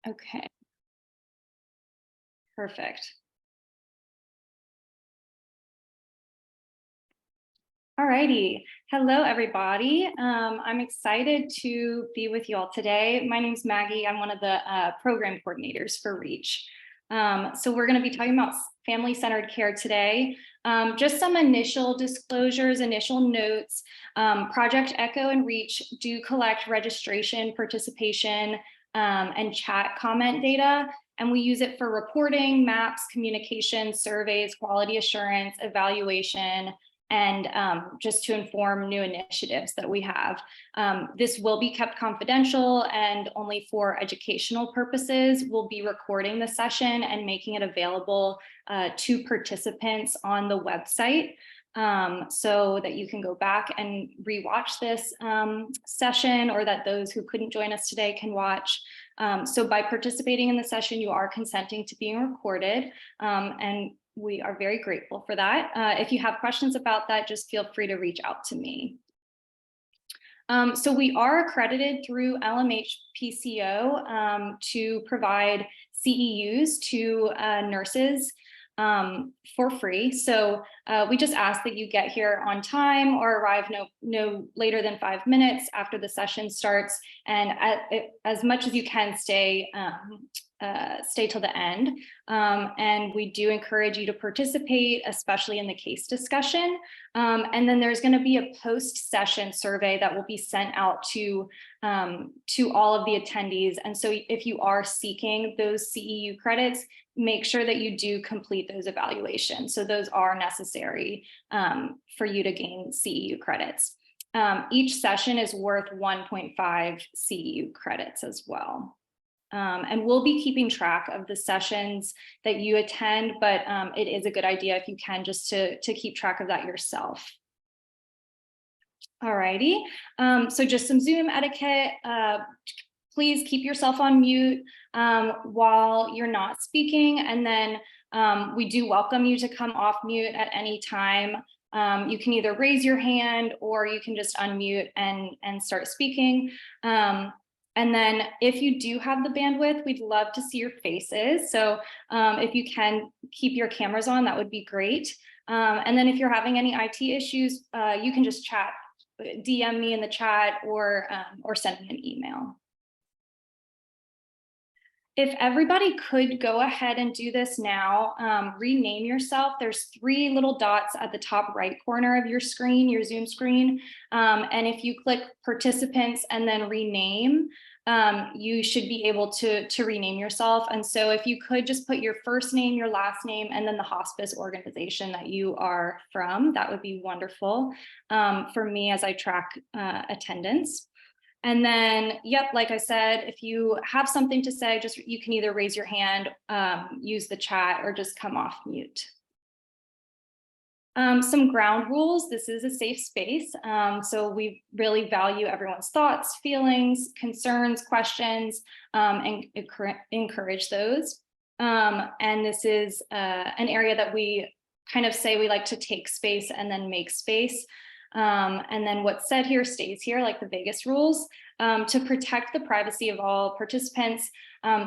Okay. Perfect. All righty. Hello, everybody. I'm excited to be with you all today. My name is Maggie. I'm one of the program coordinators for REACH. So we're going to be talking about family-centered care today. Just some initial disclosures, initial notes. Project ECHO and REACH do collect registration, participation, and chat comment data. And we use it for reporting, maps, communication, surveys, quality assurance, evaluation, and just to inform new initiatives that we have. This will be kept confidential and only for educational purposes. We'll be recording the session and making it available to participants on the website so that you can go back and rewatch this session, or that those who couldn't join us today can watch. So by participating in the session, you are consenting to being recorded, and we are very grateful for that. If you have questions about that, just feel free to reach out to me. So we are accredited through LMH PCO to provide CEUs to nurses for free. So we just ask that you get here on time or arrive no later than 5 minutes after the session starts, and as much as you can stay till the end. And we do encourage you to participate, especially in the case discussion. And then there's going to be a post-session survey that will be sent out to all of the attendees. And so if you are seeking those CEU credits, make sure that you do complete those evaluations. So those are necessary for you to gain CEU credits. Each session is worth 1.5 CEU credits as well. And we'll be keeping track of the sessions that you attend, but it is a good idea if you can just to keep track of that yourself. All righty, so just some Zoom etiquette. Please keep yourself on mute while you're not speaking, and then we do welcome you to come off mute at any time. You can either raise your hand or you can just unmute and start speaking. And then if you do have the bandwidth, we'd love to see your faces. So if you can keep your cameras on, that would be great. And then if you're having any IT issues, you can just chat, DM me in the chat, or send me an email. If everybody could go ahead and do this now, rename yourself. There's 3 little dots at the top right corner of your screen, your Zoom screen. And if you click participants and then rename, you should be able to rename yourself. And so if you could just put your first name, your last name, and then the hospice organization that you are from, that would be wonderful for me as I track attendance. And then, yep, like I said, if you have something to say, you can either raise your hand, use the chat, or just come off mute. Some ground rules. This is a safe space, so we really value everyone's thoughts, feelings, concerns, questions, and encourage those. And this is an area that we kind of say we like to take space and then make space. And then what's said here stays here, like the Vegas rules. To protect the privacy of all participants,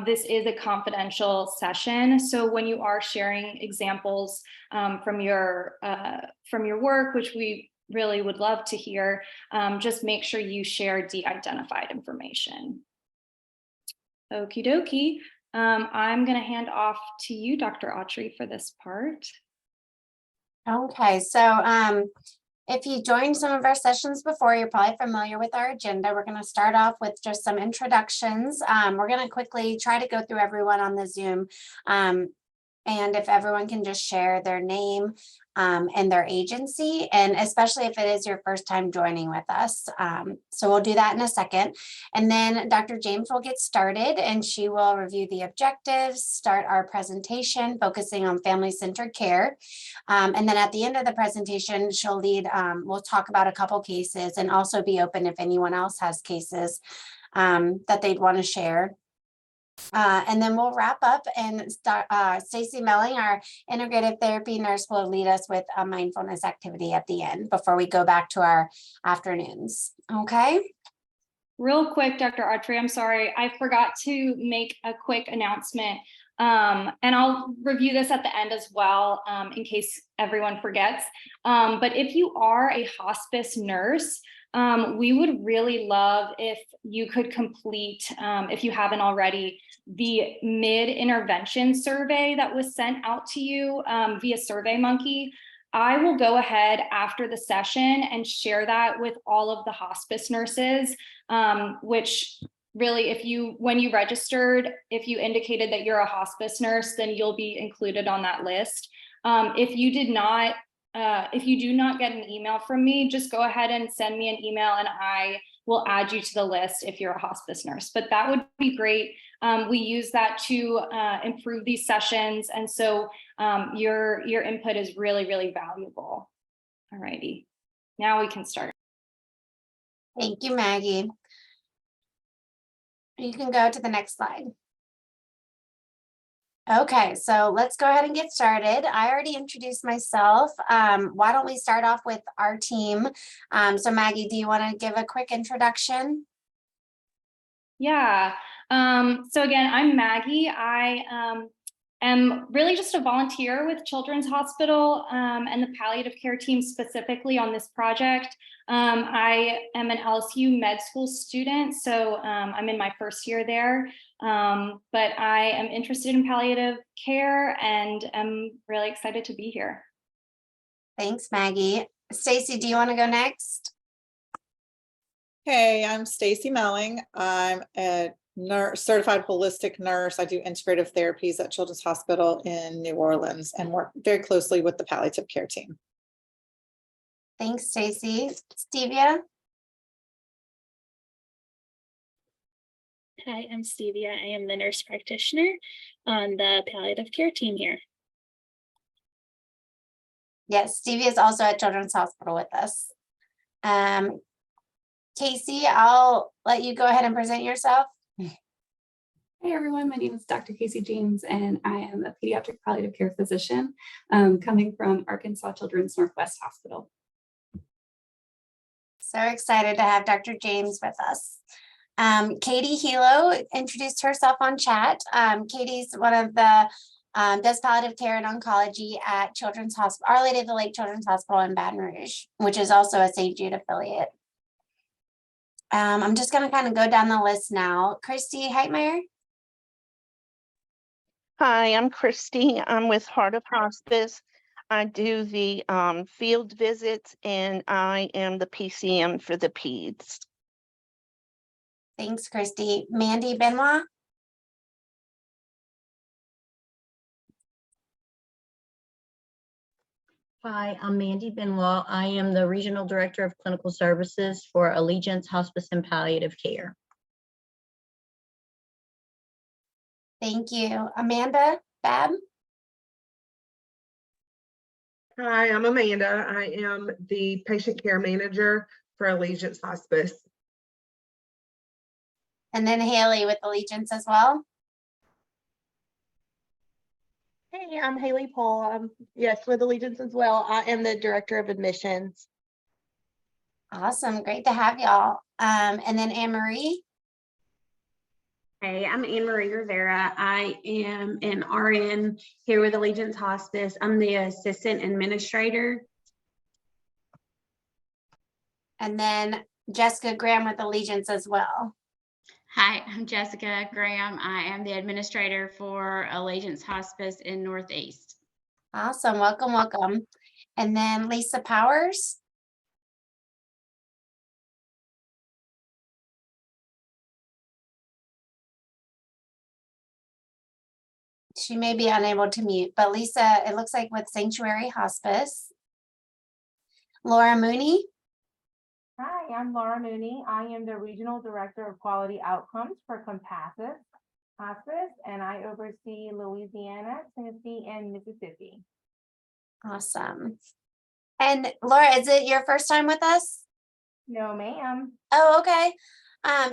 this is a confidential session. So when you are sharing examples from your work, which we really would love to hear, just make sure you share de-identified information. Okie dokie. I'm going to hand off to you, Dr. Autry, for this part. Okay, so if you joined some of our sessions before, you're probably familiar with our agenda. We're going to start off with just some introductions. We're going to quickly try to go through everyone on the Zoom. And if everyone can just share their name and their agency, and especially if it is your first time joining with us. So we'll do that in a second. And then Dr. James will get started and she will review the objectives, start our presentation, focusing on family-centered care. And then at the end of the presentation, she'll lead, we'll talk about a couple cases and also be open if anyone else has cases that they'd want to share. And then we'll wrap up, and Stacey Melling, our integrative therapy nurse, will lead us with a mindfulness activity at the end before we go back to our afternoons. Okay. Real quick, Dr. Autry, I'm sorry, I forgot to make a quick announcement. And I'll review this at the end as well, in case everyone forgets. But if you are a hospice nurse, we would really love if you could complete, if you haven't already, the mid-intervention survey that was sent out to you via SurveyMonkey. I will go ahead after the session and share that with all of the hospice nurses, which really, when you registered, if you indicated that you're a hospice nurse, then you'll be included on that list. If you do not get an email from me, just go ahead and send me an email and I will add you to the list if you're a hospice nurse. But that would be great. We use that to improve these sessions. And so your input is really, really valuable. All righty, now we can start. Thank you, Maggie. You can go to the next slide. Okay, so let's go ahead and get started. I already introduced myself. Why don't we start off with our team? So Maggie, do you want to give a quick introduction? Yeah. So again, I'm Maggie. I am really just a volunteer with Children's Hospital and the palliative care team specifically on this project. I am an LSU med school student, so I'm in my first year there. But I am interested in palliative care and I'm really excited to be here. Thanks, Maggie. Stacy, do you want to go next? Hey, I'm Stacy Melling. I'm a certified holistic nurse. I do integrative therapies at Children's Hospital in New Orleans and work very closely with the palliative care team. Thanks, Stacy. Stevia? Hi, I'm Stevia. I am the nurse practitioner on the palliative care team here. Yes, Stevia is also at Children's Hospital with us. Casey, I'll let you go ahead and present yourself. Hey everyone, my name is Dr. Casey James and I am a pediatric palliative care physician coming from Arkansas Children's Northwest Hospital. So excited to have Dr. James with us. Katie Hilo introduced herself on chat. Katie's one of the, does palliative care and oncology at Children's Hospital, Our Lady of the Lake Children's Hospital in Baton Rouge, which is also a St. Jude affiliate. I'm just going to kind of go down the list now. Christy Heitmeyer. Hi, I'm Christy. I'm with Heart of Hospice. I do the field visits and I am the PCM for the peds. Thanks, Christy. Mandy Benoit. Hi, I'm Mandy Benoit. I am the Regional Director of Clinical Services for Allegiance Hospice and Palliative Care. Thank you. Amanda Babb. Hi, I'm Amanda. I am the Patient Care Manager for Allegiance Hospice. And then Haley with Allegiance as well. Hey, I'm Haley Paul. Yes, with Allegiance as well. I am the Director of Admissions. Awesome. Great to have y'all. And then Anne Marie. Hey, I'm Anne Marie Rivera. I am an RN here with Allegiance Hospice. I'm the Assistant Administrator. And then Jessica Graham with Allegiance as well. Hi, I'm Jessica Graham. I am the administrator for Allegiance Hospice in Northeast. Awesome. Welcome, welcome. And then Lisa Powers. She may be unable to mute, but Lisa, it looks like with Sanctuary Hospice. Laura Mooney. Hi, I'm Laura Mooney. I am the Regional Director of Quality Outcomes for Compassus Hospice, and I oversee Louisiana, Tennessee, and Mississippi. Awesome. And Laura, is it your first time with us? No, ma'am. Oh, okay.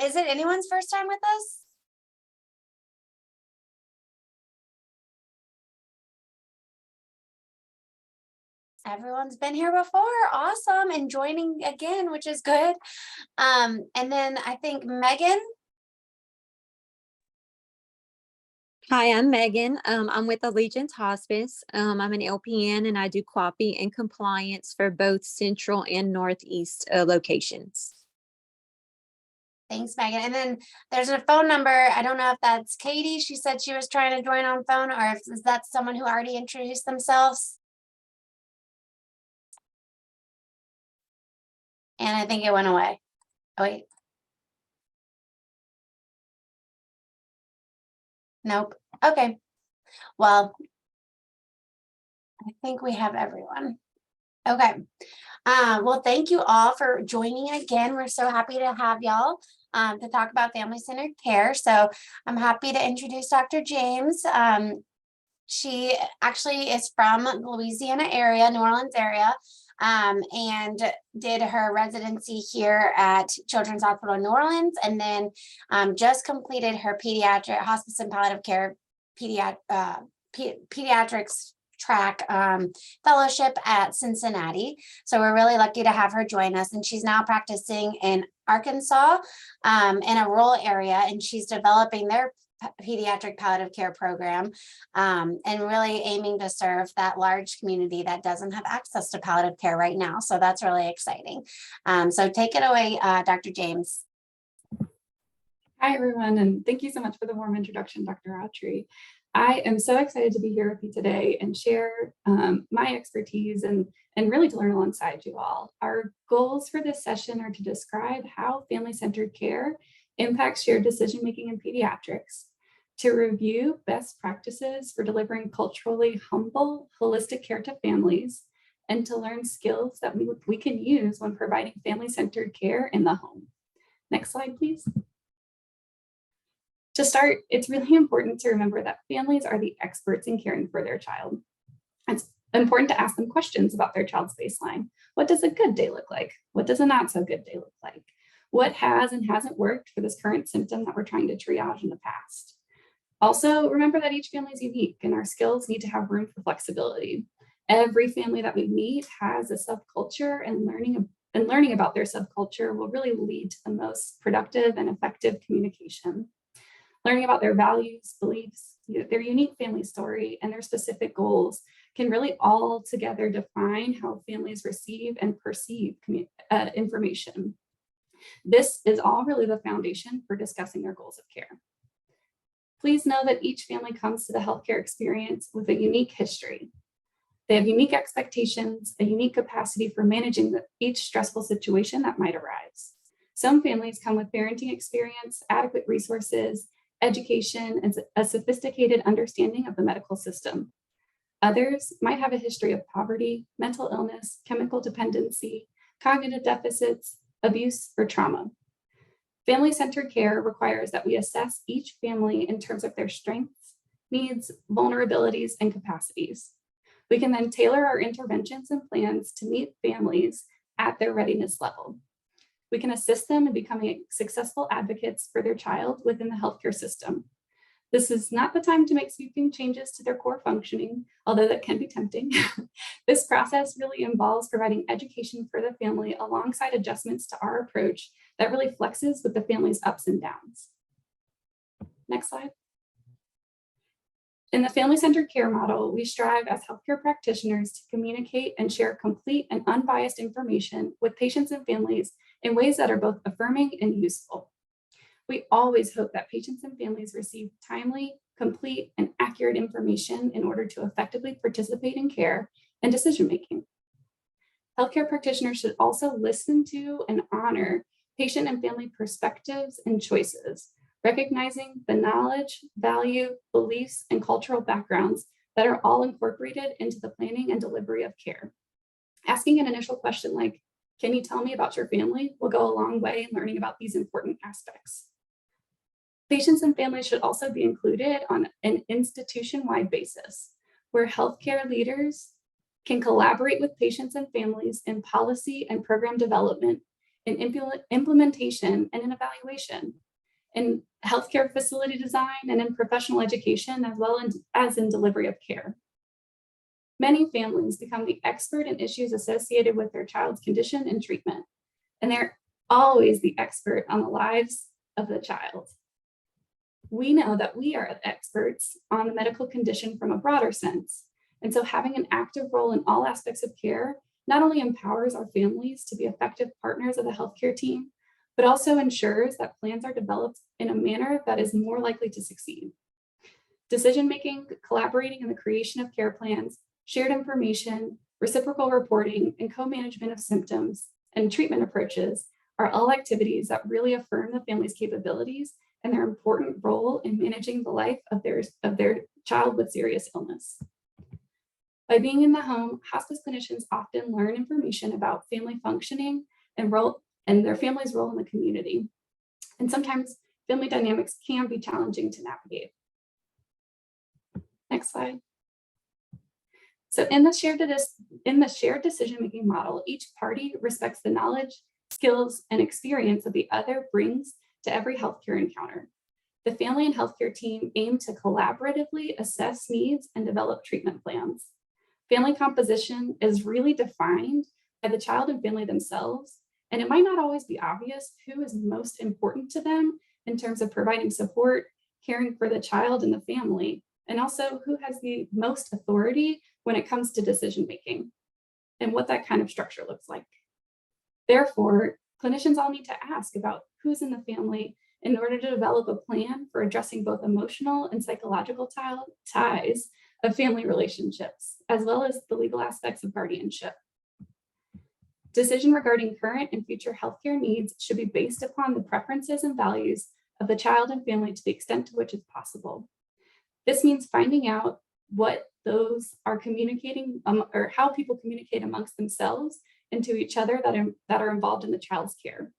Is it anyone's first time with us? Everyone's been here before. Awesome. And joining again, which is good. And then I think Megan. Hi, I'm Megan. I'm with Allegiance Hospice. I'm an LPN and I do quality and compliance for both central and northeast locations. Thanks, Megan. And then there's a phone number. I don't know if that's Katie. She said she was trying to join on phone, or if is that someone who already introduced themselves. And I think it went away. Oh, wait. Nope. Okay. Well, I think we have everyone. Okay. Well, thank you all for joining again. We're so happy to have y'all to talk about family-centered care. So I'm happy to introduce Dr. James. She actually is from the Louisiana area, New Orleans area, and did her residency here at Children's Hospital in New Orleans, and then just completed her pediatric hospice and palliative care pediatrics track fellowship at Cincinnati. So we're really lucky to have her join us, and she's now practicing in Arkansas in a rural area, and she's developing their pediatric palliative care program and really aiming to serve that large community that doesn't have access to palliative care right now. So that's really exciting. So take it away, Dr. James. Hi, everyone, and thank you so much for the warm introduction, Dr. Autry. I am so excited to be here with you today and share my expertise and really to learn alongside you all. Our goals for this session are to describe how family-centered care impacts shared decision-making in pediatrics, to review best practices for delivering culturally humble, holistic care to families, and to learn skills that we can use when providing family-centered care in the home. Next slide, please. To start, it's really important to remember that families are the experts in caring for their child. It's important to ask them questions about their child's baseline. What does a good day look like? What does a not so good day look like? What has and hasn't worked for this current symptom that we're trying to triage in the past? Also, remember that each family is unique and our skills need to have room for flexibility. Every family that we meet has a subculture, and learning about their subculture will really lead to the most productive and effective communication. Learning about their values, beliefs, their unique family story, and their specific goals can really all together define how families receive and perceive information. This is all really the foundation for discussing their goals of care. Please know that each family comes to the healthcare experience with a unique history. They have unique expectations, a unique capacity for managing each stressful situation that might arise. Some families come with parenting experience, adequate resources, education, and a sophisticated understanding of the medical system. Others might have a history of poverty, mental illness, chemical dependency, cognitive deficits, abuse, or trauma. Family-centered care requires that we assess each family in terms of their strengths, needs, vulnerabilities, and capacities. We can then tailor our interventions and plans to meet families at their readiness level. We can assist them in becoming successful advocates for their child within the healthcare system. This is not the time to make sweeping changes to their core functioning, although that can be tempting. This process really involves providing education for the family alongside adjustments to our approach that really flexes with the family's ups and downs. Next slide. In the family-centered care model, we strive as healthcare practitioners to communicate and share complete and unbiased information with patients and families in ways that are both affirming and useful. We always hope that patients and families receive timely, complete, and accurate information in order to effectively participate in care and decision-making. Healthcare practitioners should also listen to and honor patient and family perspectives and choices, recognizing the knowledge, value, beliefs, and cultural backgrounds that are all incorporated into the planning and delivery of care. Asking an initial question like, "Can you tell me about your family?" will go a long way in learning about these important aspects. Patients and families should also be included on an institution-wide basis, where healthcare leaders can collaborate with patients and families in policy and program development, in implementation and in evaluation, in healthcare facility design and in professional education, as well as in delivery of care. Many families become the expert in issues associated with their child's condition and treatment, and they're always the expert on the lives of the child. We know that we are experts on the medical condition from a broader sense, and so having an active role in all aspects of care not only empowers our families to be effective partners of the healthcare team, but also ensures that plans are developed in a manner that is more likely to succeed. Decision-making, collaborating in the creation of care plans, shared information, reciprocal reporting, and co-management of symptoms and treatment approaches are all activities that really affirm the family's capabilities and their important role in managing the life of their child with serious illness. By being in the home, hospice clinicians often learn information about family functioning and their family's role in the community. And sometimes family dynamics can be challenging to navigate. Next slide. So in the shared decision-making model, each party respects the knowledge, skills, and experience that the other brings to every healthcare encounter. The family and healthcare team aim to collaboratively assess needs and develop treatment plans. Family composition is really defined by the child and family themselves, and it might not always be obvious who is most important to them in terms of providing support, caring for the child and the family, and also who has the most authority when it comes to decision-making and what that kind of structure looks like. Therefore, clinicians all need to ask about who's in the family in order to develop a plan for addressing both emotional and psychological ties of family relationships, as well as the legal aspects of guardianship. Decision regarding current and future healthcare needs should be based upon the preferences and values of the child and family to the extent to which it's possible. This means finding out what those are communicating or how people communicate amongst themselves and to each other that are involved in the child's care.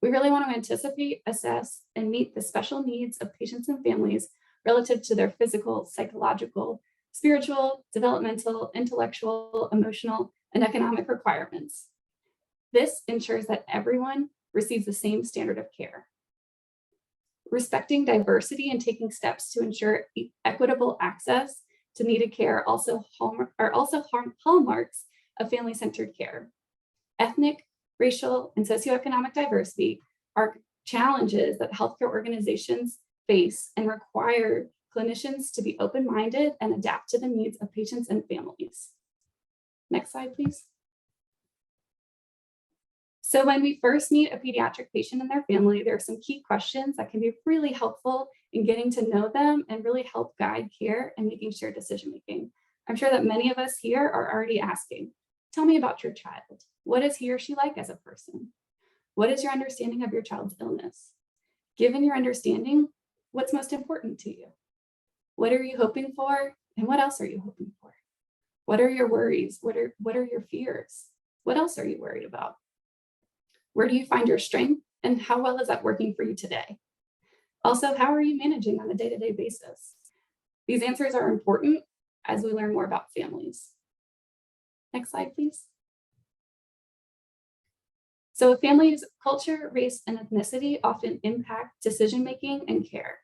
We really want to anticipate, assess, and meet the special needs of patients and families relative to their physical, psychological, spiritual, developmental, intellectual, emotional, and economic requirements. This ensures that everyone receives the same standard of care. Respecting diversity and taking steps to ensure equitable access to needed care are also hallmarks of family-centered care. Ethnic, racial, and socioeconomic diversity are challenges that healthcare organizations face and require clinicians to be open-minded and adapt to the needs of patients and families. Next slide, please. So when we first meet a pediatric patient and their family, there are some key questions that can be really helpful in getting to know them and really help guide care and making shared decision-making. I'm sure that many of us here are already asking, tell me about your child. What is he or she like as a person? What is your understanding of your child's illness? Given your understanding, what's most important to you? What are you hoping for? And what else are you hoping for? What are your worries? What are your fears? What else are you worried about? Where do you find your strength? And how well is that working for you today? Also, how are you managing on a day-to-day basis? These answers are important as we learn more about families. Next slide, please. So a family's culture, race, and ethnicity often impact decision-making and care.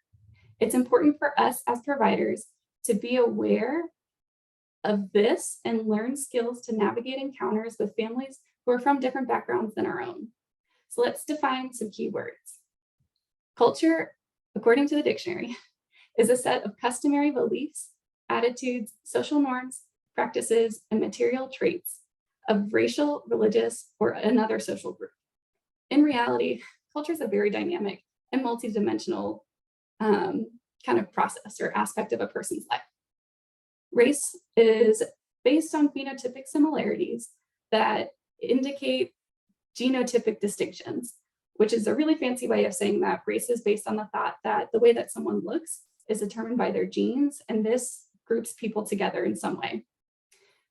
It's important for us as providers to be aware of this and learn skills to navigate encounters with families who are from different backgrounds than our own. So let's define some key words. Culture, according to the dictionary, is a set of customary beliefs, attitudes, social norms, practices, and material traits of racial, religious, or another social group. In reality, culture is a very dynamic and multidimensional kind of process or aspect of a person's life. Race is based on phenotypic similarities that indicate genotypic distinctions, which is a really fancy way of saying that race is based on the thought that the way that someone looks is determined by their genes, and this groups people together in some way.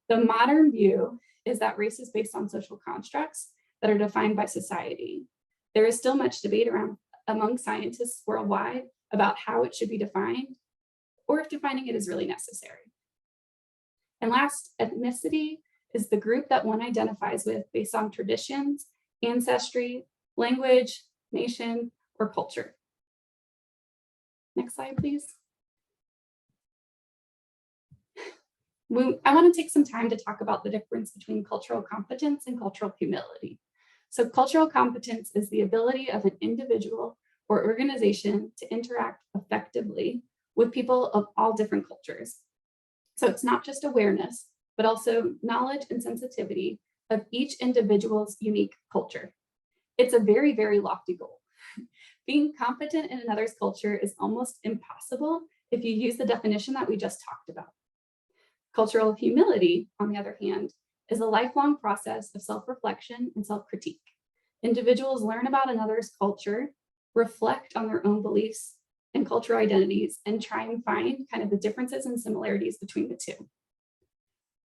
The modern view is that race is based on social constructs that are defined by society. There is still much debate among scientists worldwide about how it should be defined, or if defining it is really necessary. And last, ethnicity is the group that one identifies with based on traditions, ancestry, language, nation, or culture. Next slide, please. I want to take some time to talk about the difference between cultural competence and cultural humility. So cultural competence is the ability of an individual or organization to interact effectively with people of all different cultures. So it's not just awareness, but also knowledge and sensitivity of each individual's unique culture. It's a very, very lofty goal. Being competent in another's culture is almost impossible if you use the definition that we just talked about. Cultural humility, on the other hand, is a lifelong process of self-reflection and self-critique. Individuals learn about another's culture, reflect on their own beliefs and cultural identities, and try and find kind of the differences and similarities between the two.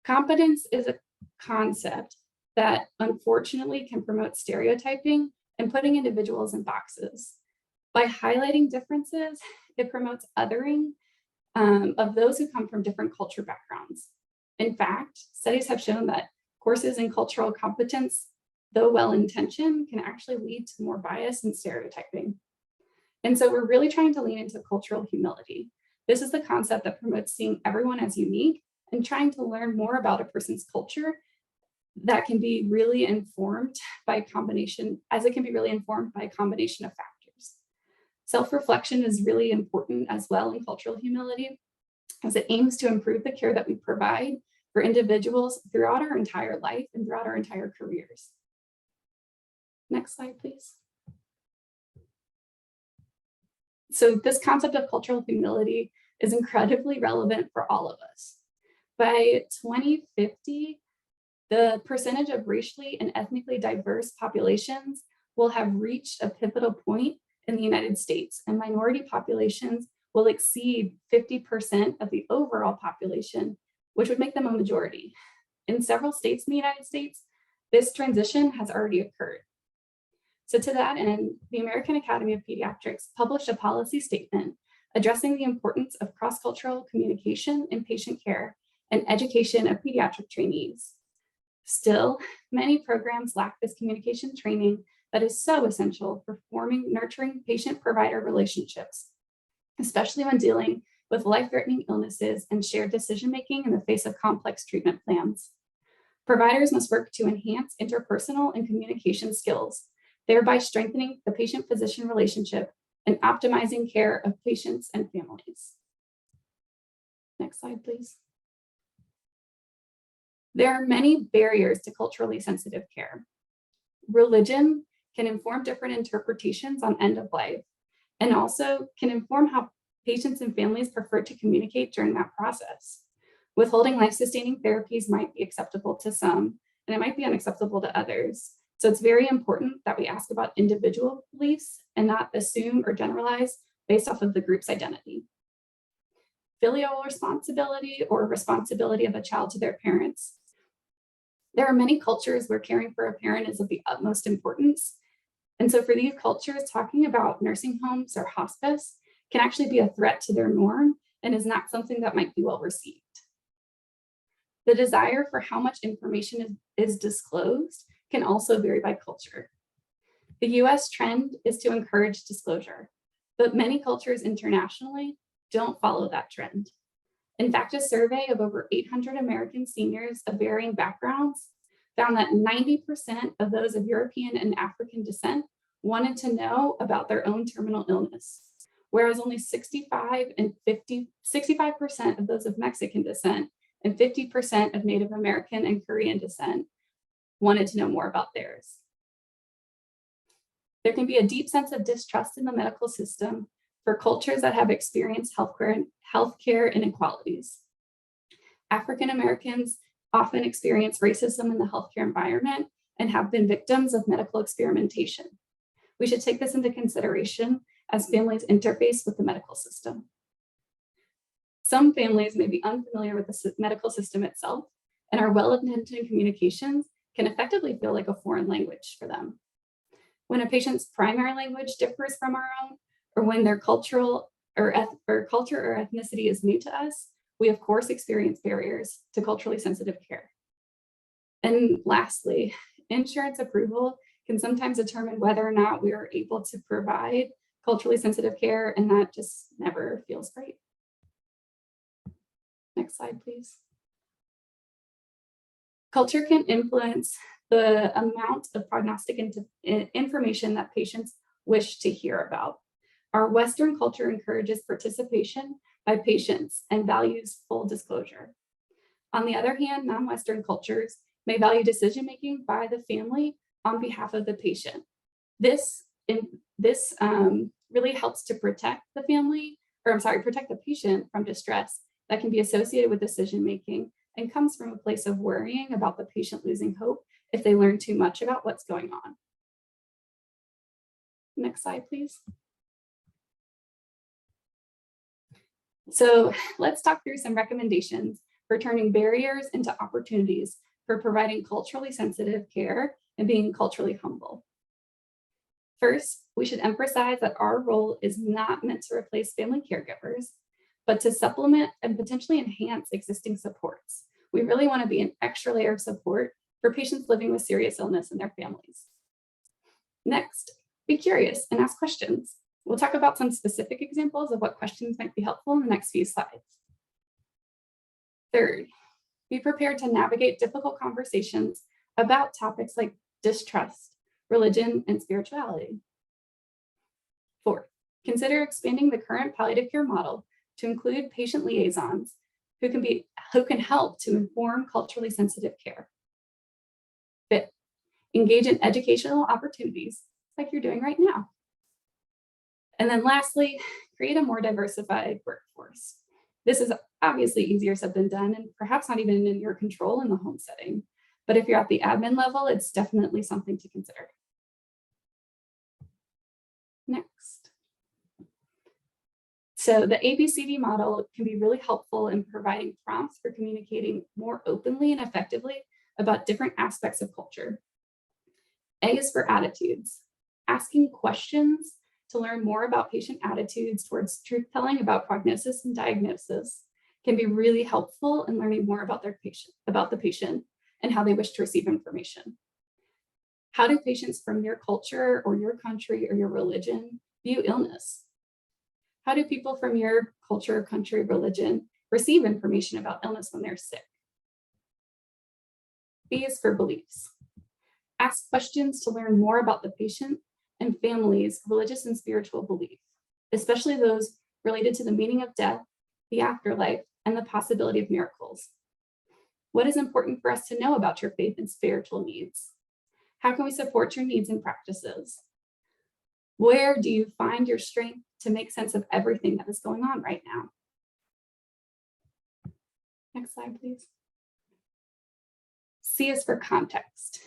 Competence is a concept that unfortunately can promote stereotyping and putting individuals in boxes. By highlighting differences, it promotes othering of those who come from different culture backgrounds. In fact, studies have shown that courses in cultural competence, though well-intentioned, can actually lead to more bias and stereotyping. And so we're really trying to lean into cultural humility. This is the concept that promotes seeing everyone as unique and trying to learn more about a person's culture that can be really informed by a combination, as it can be really informed by a combination of factors. Self-reflection is really important as well in cultural humility, as it aims to improve the care that we provide for individuals throughout our entire life and throughout our entire careers. Next slide, please. So this concept of cultural humility is incredibly relevant for all of us. By 2050, the percentage of racially and ethnically diverse populations will have reached a pivotal point in the United States, and minority populations will exceed 50% of the overall population, which would make them a majority. In several states in the United States, this transition has already occurred. So to that end, the American Academy of Pediatrics published a policy statement addressing the importance of cross-cultural communication in patient care and education of pediatric trainees. Still, many programs lack this communication training that is so essential for forming nurturing patient-provider relationships, especially when dealing with life-threatening illnesses and shared decision-making in the face of complex treatment plans. Providers must work to enhance interpersonal and communication skills, thereby strengthening the patient-physician relationship and optimizing care of patients and families. Next slide, please. There are many barriers to culturally sensitive care. Religion can inform different interpretations on end of life, and also can inform how patients and families prefer to communicate during that process. Withholding life-sustaining therapies might be acceptable to some, and it might be unacceptable to others. So it's very important that we ask about individual beliefs and not assume or generalize based off of the group's identity. Filial responsibility or responsibility of a child to their parents. There are many cultures where caring for a parent is of the utmost importance. And so for these cultures, talking about nursing homes or hospice can actually be a threat to their norm and is not something that might be well received. The desire for how much information is disclosed can also vary by culture. The US trend is to encourage disclosure, but many cultures internationally don't follow that trend. In fact, a survey of over 800 American seniors of varying backgrounds found that 90% of those of European and African descent wanted to know about their own terminal illness, whereas only 65% of those of Mexican descent and 50% of Native American and Korean descent wanted to know more about theirs. There can be a deep sense of distrust in the medical system for cultures that have experienced healthcare inequalities. African Americans often experience racism in the healthcare environment and have been victims of medical experimentation. We should take this into consideration as families interface with the medical system. Some families may be unfamiliar with the medical system itself, and our well-intentioned communications can effectively feel like a foreign language for them. When a patient's primary language differs from our own, or when their culture or ethnicity is new to us, we of course experience barriers to culturally sensitive care. And lastly, insurance approval can sometimes determine whether or not we are able to provide culturally sensitive care, and that just never feels great. Next slide, please. Culture can influence the amount of prognostic information that patients wish to hear about. Our Western culture encourages participation by patients and values full disclosure. On the other hand, non-Western cultures may value decision-making by the family on behalf of the patient. This really helps to protect the protect the patient from distress that can be associated with decision-making and comes from a place of worrying about the patient losing hope if they learn too much about what's going on. Next slide, please. So let's talk through some recommendations for turning barriers into opportunities for providing culturally sensitive care and being culturally humble. First, we should emphasize that our role is not meant to replace family caregivers, but to supplement and potentially enhance existing supports. We really want to be an extra layer of support for patients living with serious illness and their families. Next, be curious and ask questions. We'll talk about some specific examples of what questions might be helpful in the next few slides. Third, be prepared to navigate difficult conversations about topics like distrust, religion, and spirituality. Fourth, consider expanding the current palliative care model to include patient liaisons who can help to inform culturally sensitive care. Fifth, engage in educational opportunities like you're doing right now. And then lastly, create a more diversified workforce. This is obviously easier said than done and perhaps not even in your control in the home setting. But if you're at the admin level, it's definitely something to consider. Next. So the ABCD model can be really helpful in providing prompts for communicating more openly and effectively about different aspects of culture. A is for attitudes, asking questions to learn more about patient attitudes towards truth-telling about prognosis and diagnosis can be really helpful in learning more about the patient and how they wish to receive information. How do patients from your culture or your country or your religion view illness? How do people from your culture, country, religion receive information about illness when they're sick? B is for beliefs. Ask questions to learn more about the patient and families' religious and spiritual belief, especially those related to the meaning of death, the afterlife, and the possibility of miracles. What is important for us to know about your faith and spiritual needs? How can we support your needs and practices? Where do you find your strength to make sense of everything that is going on right now? Next slide, please. C is for context.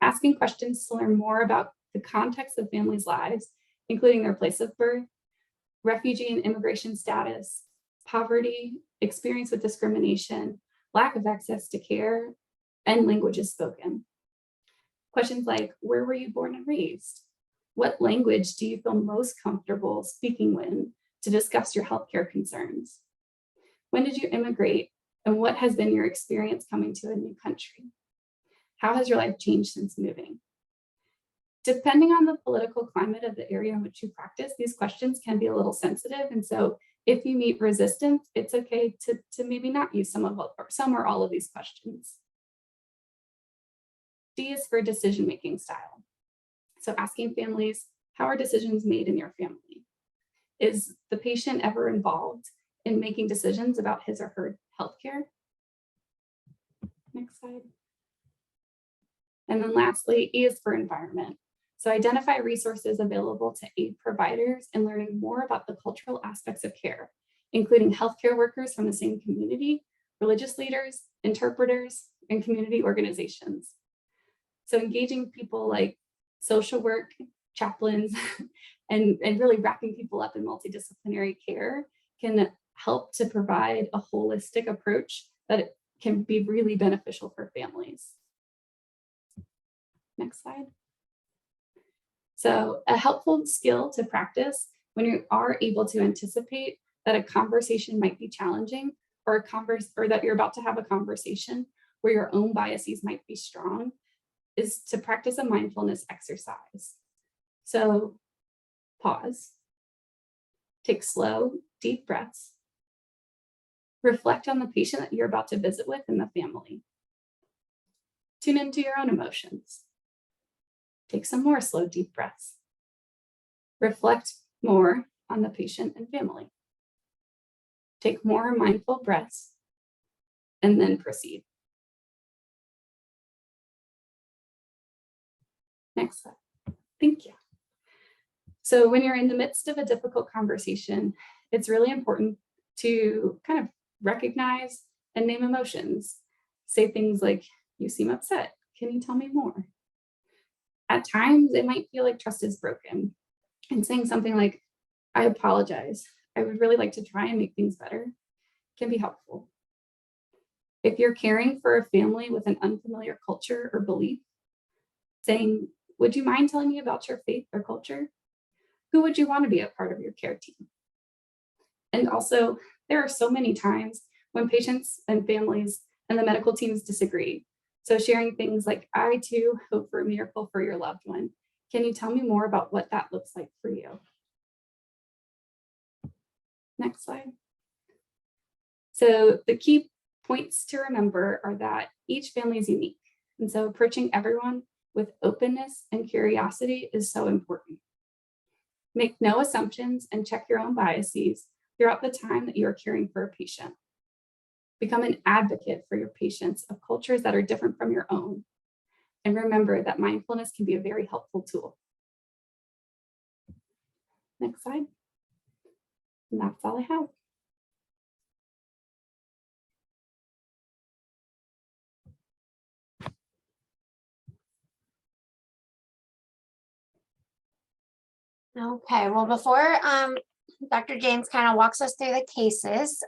Asking questions to learn more about the context of families' lives, including their place of birth, refugee and immigration status, poverty, experience with discrimination, lack of access to care, and languages spoken. Questions like, where were you born and raised? What language do you feel most comfortable speaking when to discuss your healthcare concerns? When did you immigrate, and what has been your experience coming to a new country? How has your life changed since moving? Depending on the political climate of the area in which you practice, these questions can be a little sensitive. And so if you meet resistance, it's okay to maybe not use some or all of these questions. D is for decision-making style. So asking families, how are decisions made in your family? Is the patient ever involved in making decisions about his or her healthcare? Next slide. And then lastly, E is for environment. So identify resources available to aid providers in learning more about the cultural aspects of care, including healthcare workers from the same community, religious leaders, interpreters, and community organizations. So engaging people like social work, chaplains, and really wrapping people up in multidisciplinary care can help to provide a holistic approach that can be really beneficial for families. Next slide. So a helpful skill to practice when you are able to anticipate that a conversation might be challenging or that you're about to have a conversation where your own biases might be strong is to practice a mindfulness exercise. So pause, take slow, deep breaths, reflect on the patient that you're about to visit with and the family. Tune into your own emotions. Take some more slow, deep breaths. Reflect more on the patient and family. Take more mindful breaths and then proceed. Next slide. Thank you. So when you're in the midst of a difficult conversation, it's really important to kind of recognize and name emotions. Say things like, "You seem upset. Can you tell me more?" At times, it might feel like trust is broken. And saying something like, "I apologize. I would really like to try and make things better," can be helpful. If you're caring for a family with an unfamiliar culture or belief, saying, "Would you mind telling me about your faith or culture? Who would you want to be a part of your care team?" And also, there are so many times when patients and families and the medical teams disagree. So sharing things like, "I too hope for a miracle for your loved one. Can you tell me more about what that looks like for you?" Next slide. So the key points to remember are that each family is unique. And so approaching everyone with openness and curiosity is so important. Make no assumptions and check your own biases throughout the time that you are caring for a patient. Become an advocate for your patients of cultures that are different from your own. And remember that mindfulness can be a very helpful tool. Next slide. And that's all I have. Okay, well, before Dr. James kind of walks us through the cases,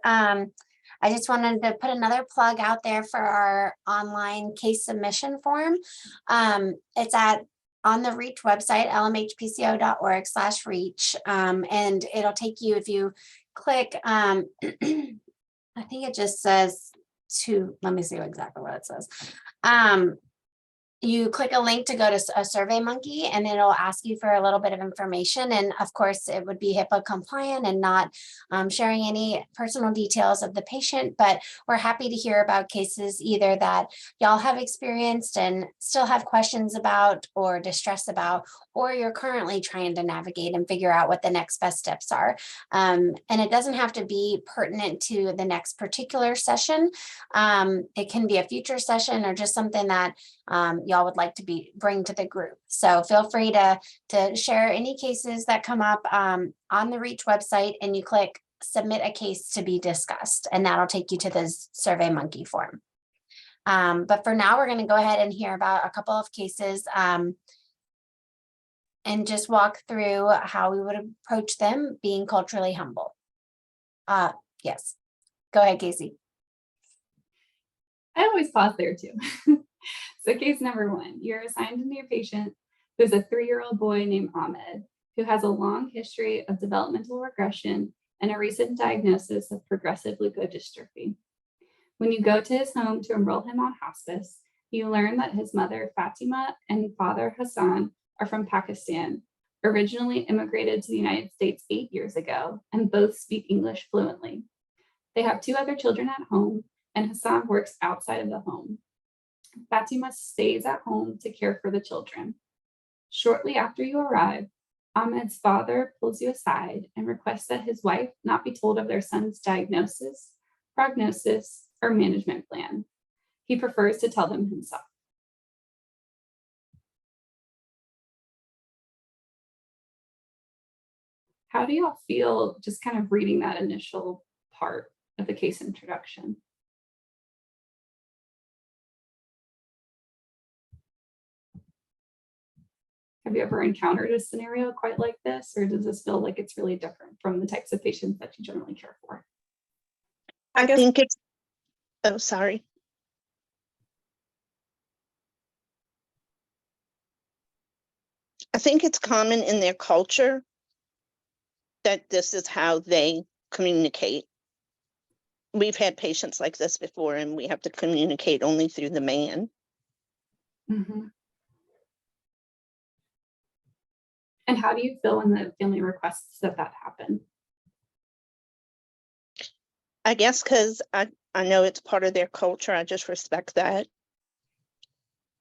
I just wanted to put another plug out there for our online case submission form. It's on the REACH website, lmhpco.org/reach, and it'll take you, if you click, I think it just says let me see exactly what it says. You click a link to go to a SurveyMonkey, and it'll ask you for a little bit of information. And of course, it would be HIPAA compliant and not sharing any personal details of the patient, but we're happy to hear about cases either that y'all have experienced and still have questions about or distress about, or you're currently trying to navigate and figure out what the next best steps are. And it doesn't have to be pertinent to the next particular session. It can be a future session or just something that y'all would like to bring to the group. So feel free to share any cases that come up on the REACH website, and you click submit a case to be discussed, and that'll take you to the SurveyMonkey form. But for now, we're going to go ahead and hear about a couple of cases and just walk through how we would approach them being culturally humble. Yes, go ahead, Casey. I always pause there too. So case number 1, you're assigned a new patient who's a 3-year-old boy named Ahmed, who has a long history of developmental regression and a recent diagnosis of progressive leukodystrophy. When you go to his home to enroll him on hospice, you learn that his mother, Fatima, and father, Hassan, are from Pakistan, originally immigrated to the United States 8 years ago, and both speak English fluently. They have 2 other children at home, and Hassan works outside of the home. Fatima stays at home to care for the children. Shortly after you arrive, Ahmed's father pulls you aside and requests that his wife not be told of their son's diagnosis, prognosis, or management plan. He prefers to tell them himself. How do y'all feel just kind of reading that initial part of the case introduction? Have you ever encountered a scenario quite like this, or does this feel like it's really different from the types of patients that you generally care for? I think it's, oh, sorry. I think it's common in their culture that this is how they communicate. We've had patients like this before, and we have to communicate only through the man. Mm-hmm. And how do you feel when the family requests that happen? I guess because I know it's part of their culture. I just respect that.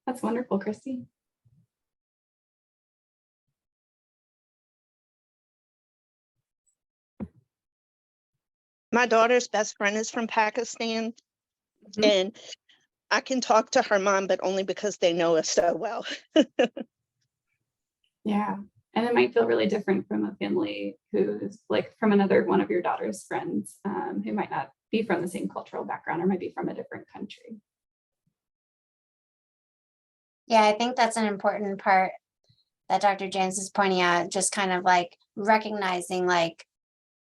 That's wonderful, Christy. My daughter's best friend is from Pakistan, Mhm. and I can talk to her mom, but only because they know us so well. Yeah. And it might feel really different from a family who's like from another one of your daughter's friends who might not be from the same cultural background or might be from a different country. Yeah, I think that's an important part that Dr. James is pointing out, just kind of like recognizing like,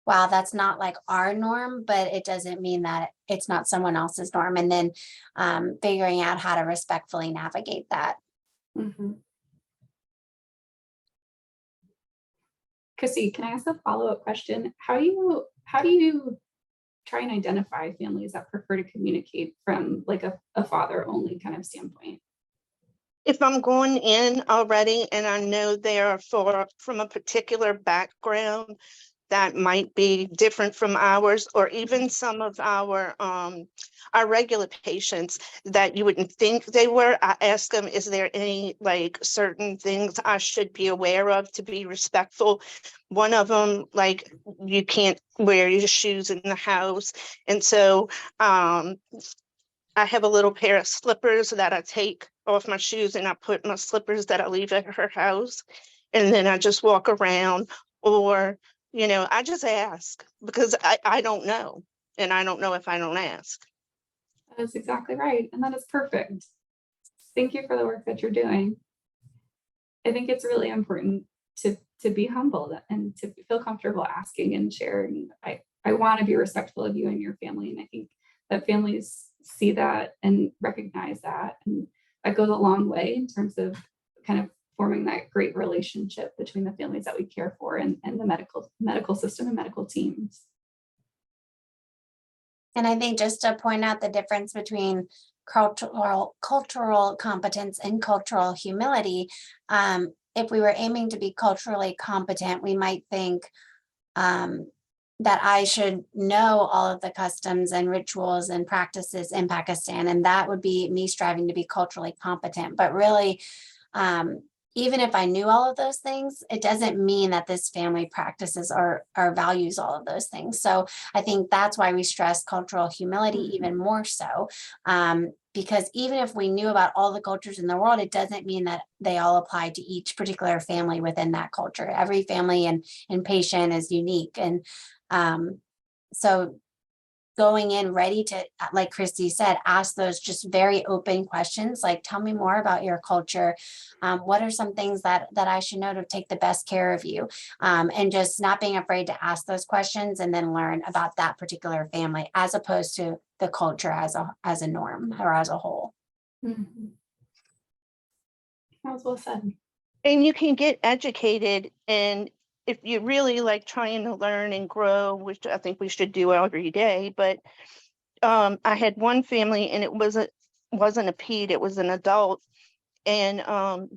wow, that's not like our norm, but it doesn't mean that it's not someone else's norm. And then figuring out how to respectfully navigate that. Mhm. Chrissy, can I ask a follow-up question? How do you try and identify families that prefer to communicate from like a father only kind of standpoint? If I'm going in already and I know they are from a particular background that might be different from ours, or even some of our regular patients that you wouldn't think they were, I ask them, is there any like certain things I should be aware of to be respectful? One of them, like, you can't wear your shoes in the house. And so I have a little pair of slippers that I take off my shoes and I put my slippers that I leave at her house. And then I just walk around, or, I just ask because I don't know. And I don't know if I don't ask. That is exactly right. And that is perfect. Thank you for the work that you're doing. I think it's really important to be humble and to feel comfortable asking and sharing. I want to be respectful of you and your family. And I think that families see that and recognize that. And that goes a long way in terms of kind of forming that great relationship between the families that we care for and the medical system and medical teams. And I think just to point out the difference between cultural competence and cultural humility, if we were aiming to be culturally competent, we might think that I should know all of the customs and rituals and practices in Pakistan, and that would be me striving to be culturally competent. But really, even if I knew all of those things, it doesn't mean that this family practices or values all of those things. So I think that's why we stress cultural humility even more so, because even if we knew about all the cultures in the world, it doesn't mean that they all apply to each particular family within that culture. Every family and patient is unique. And so going in ready to, like Christy said, ask those just very open questions, like, tell me more about your culture. What are some things that I should know to take the best care of you? And just not being afraid to ask those questions and then learn about that particular family, as opposed to the culture as a norm or as a whole. Mm-hmm. That was well said. And you can get educated, and if you're really like trying to learn and grow, which I think we should do every day, but I had one family and it wasn't a ped, it was an adult, and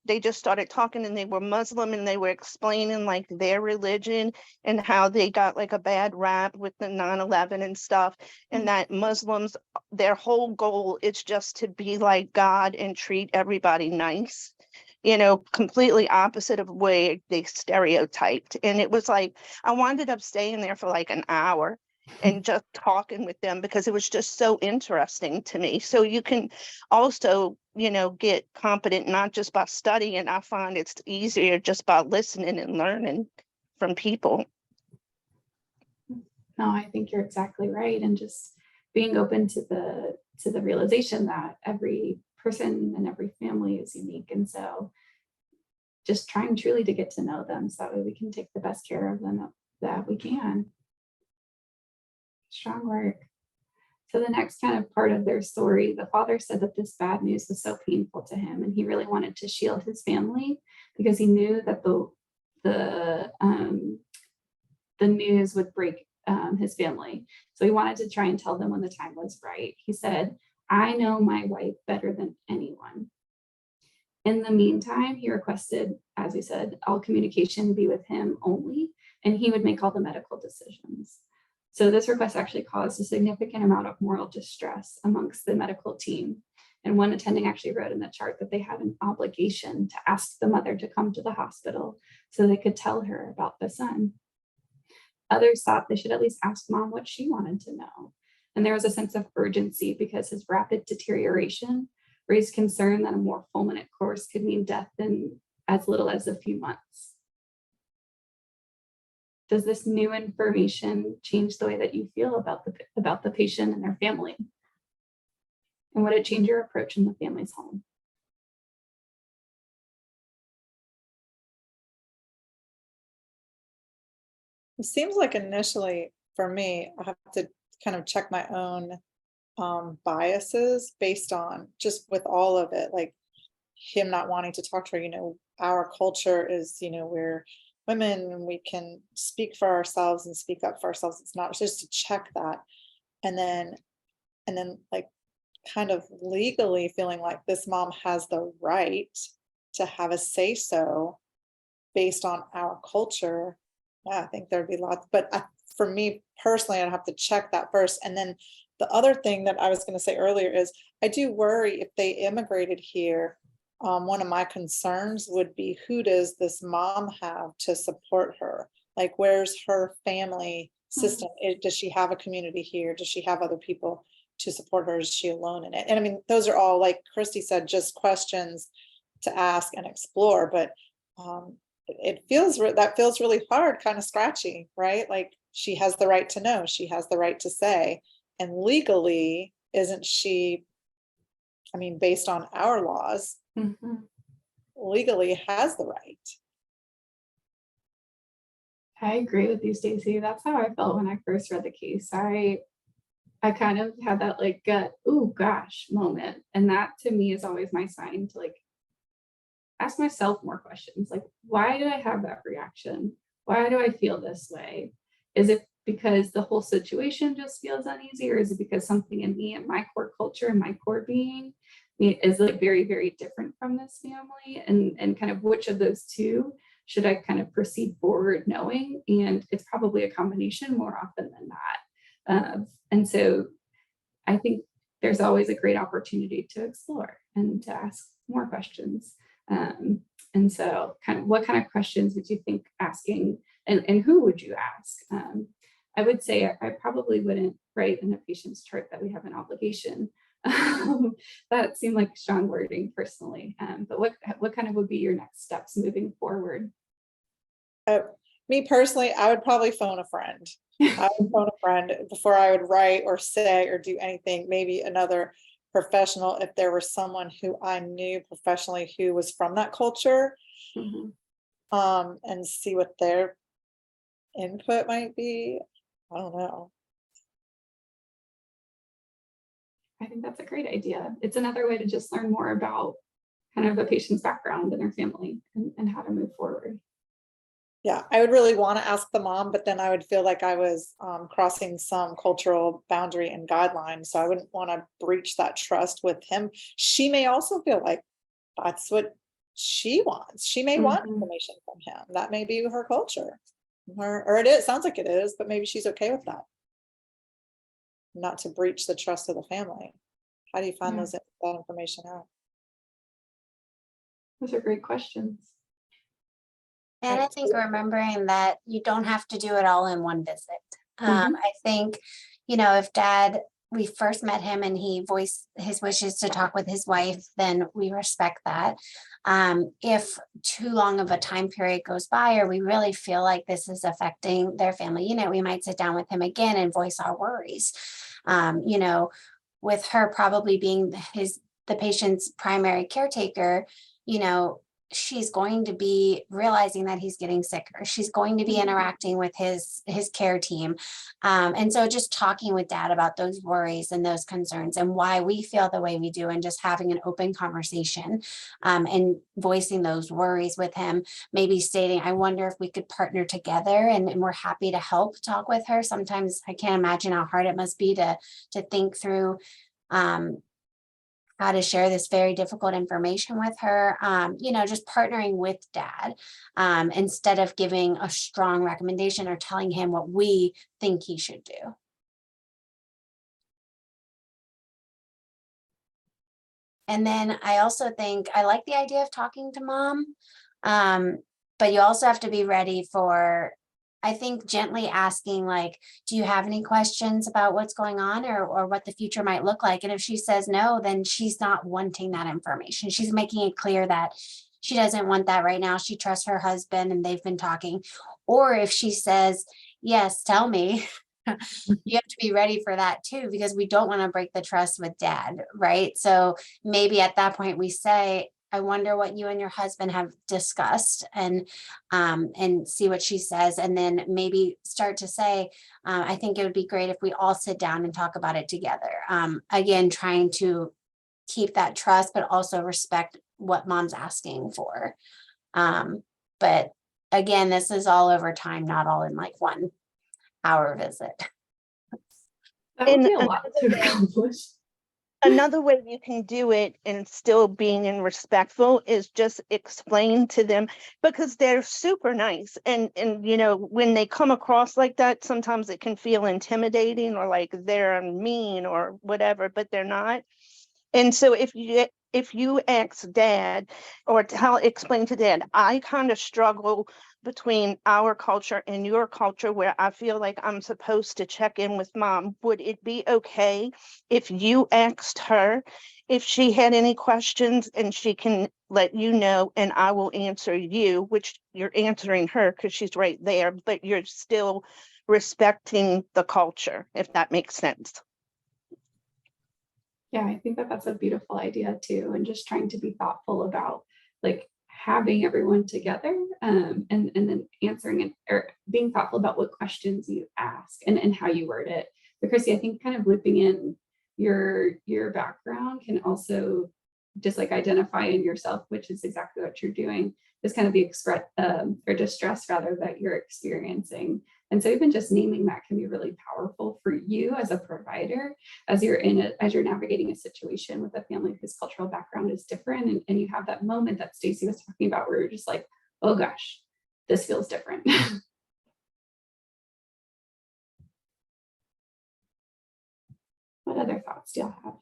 they just started talking, and they were Muslim, and they were explaining like their religion and how they got like a bad rap with the 9/11 and stuff, and that Muslims, their whole goal is just to be like God and treat everybody nice. Completely opposite of where they stereotyped. And it was like, I wound up staying there for like an hour and just talking with them because it was just so interesting to me. So you can also, get competent, not just by studying. I find it's easier just by listening and learning from people. No, I think you're exactly right. And just being open to the realization that every person and every family is unique. And so just trying truly to get to know them so that way we can take the best care of them that we can. Strong work. So the next kind of part of their story, the father said that this bad news was so painful to him, and he really wanted to shield his family because he knew that the news would break his family. So he wanted to try and tell them when the time was right. He said, "I know my wife better than anyone." In the meantime, he requested, as we said, all communication be with him only, and he would make all the medical decisions. So this request actually caused a significant amount of moral distress amongst the medical team. And one attending actually wrote in the chart that they had an obligation to ask the mother to come to the hospital so they could tell her about the son. Others thought they should at least ask mom what she wanted to know. And there was a sense of urgency because his rapid deterioration raised concern that a more fulminant course could mean death in as little as a few months. Does this new information change the way that you feel about the patient and their family? And would it change your approach in the family's home? It seems like initially for me, I have to kind of check my own biases based on just with all of it, like him not wanting to talk to her. Our culture is, we're women and we can speak for ourselves and speak up for ourselves. It's not just to check that. And then like kind of legally feeling like this mom has the right to have a say so based on our culture. Yeah, I think there'd be lots, but for me personally, I'd have to check that first. And then the other thing that I was going to say earlier is I do worry if they immigrated here. One of my concerns would be, who does this mom have to support her? Like, where's her family system? Does she have a community here? Does she have other people to support her? Is she alone in it? And I mean, those are all, like Christy said, just questions to ask and explore, but it feels really hard, kind of scratchy, right? Like, she has the right to know, she has the right to say, and legally, isn't she, I mean, based on our laws, legally has the right. I agree with you, Stacey. That's how I felt when I first read the case. I kind of had that like gut, oh gosh moment. And that to me is always my sign to like ask myself more questions. Like, why did I have that reaction? Why do I feel this way? Is it because the whole situation just feels uneasy, or is it because something in me and my core culture and my core being is like very, very different from this family? And kind of which of those two should I kind of proceed forward knowing? And it's probably a combination more often than not. And so I think there's always a great opportunity to explore and to ask more questions. And so kind of what kind of questions would you think asking, and who would you ask? I would say I probably wouldn't write in a patient's chart that we have an obligation. That seemed like strong wording personally. But what kind of would be your next steps moving forward? Me personally, I would probably phone a friend. I would phone a friend before I would write or say or do anything. Maybe another professional, if there was someone who I knew professionally who was from that culture, and see what their input might be. I don't know. I think that's a great idea. It's another way to just learn more about kind of a patient's background and their family and how to move forward. Yeah, I would really want to ask the mom, but then I would feel like I was crossing some cultural boundary and guidelines. So I wouldn't want to breach that trust with him. She may also feel like that's what she wants. She may want information from him. That may be her culture. Or it is, sounds like it is, but maybe she's okay with that. Not to breach the trust of the family. How do you find that information out? Those are great questions. And I think remembering that you don't have to do it all in one visit. I think, if we first met him and he voiced his wishes to talk with his wife, then we respect that. If too long of a time period goes by, or we really feel like this is affecting their family, we might sit down with him again and voice our worries. With her probably being the patient's primary caretaker, she's going to be realizing that he's getting sicker. She's going to be interacting with his care team. And so just talking with dad about those worries and those concerns and why we feel the way we do, and just having an open conversation and voicing those worries with him, maybe stating, I wonder if we could partner together, and we're happy to help talk with her. Sometimes I can't imagine how hard it must be to think through how to share this very difficult information with her, just partnering with dad instead of giving a strong recommendation or telling him what we think he should do. And then I also think, I like the idea of talking to mom. But you also have to be ready for, I think, gently asking, like, do you have any questions about what's going on or what the future might look like? And if she says no, then she's not wanting that information. She's making it clear that she doesn't want that right now. She trusts her husband and they've been talking. Or if she says, yes, tell me, you have to be ready for that too, because we don't want to break the trust with dad, right? So maybe at that point we say, I wonder what you and your husband have discussed, and see what she says. And then maybe start to say, I think it would be great if we all sit down and talk about it together. Again, trying to keep that trust, but also respect what mom's asking for. But again, this is all over time, not all in like 1 hour visit. That would And be a lot to accomplish. another way you can do it and still being respectful is just explain to them, because they're super nice. And you know, when they come across like that, sometimes it can feel intimidating or like they're mean or whatever, but they're not. And so if you ask dad or explain to dad, I kind of struggle between our culture and your culture where I feel like I'm supposed to check in with mom. Would it be okay if you asked her if she had any questions, and she can let you know and I will answer you, which you're answering her because she's right there, but you're still respecting the culture, if that makes sense. Yeah, I think that that's a beautiful idea too, and just trying to be thoughtful about like having everyone together, and then answering it or being thoughtful about what questions you ask and how you word it. But Chrissy, I think kind of looping in your background can also just like identify in yourself, which is exactly what you're doing, is kind of the or distress rather that you're experiencing. And so even just naming that can be really powerful for you as a provider, as you're navigating a situation with a family whose cultural background is different. And you have that moment that Stacy was talking about where you're just like, oh gosh, this feels different. What other thoughts do y'all have?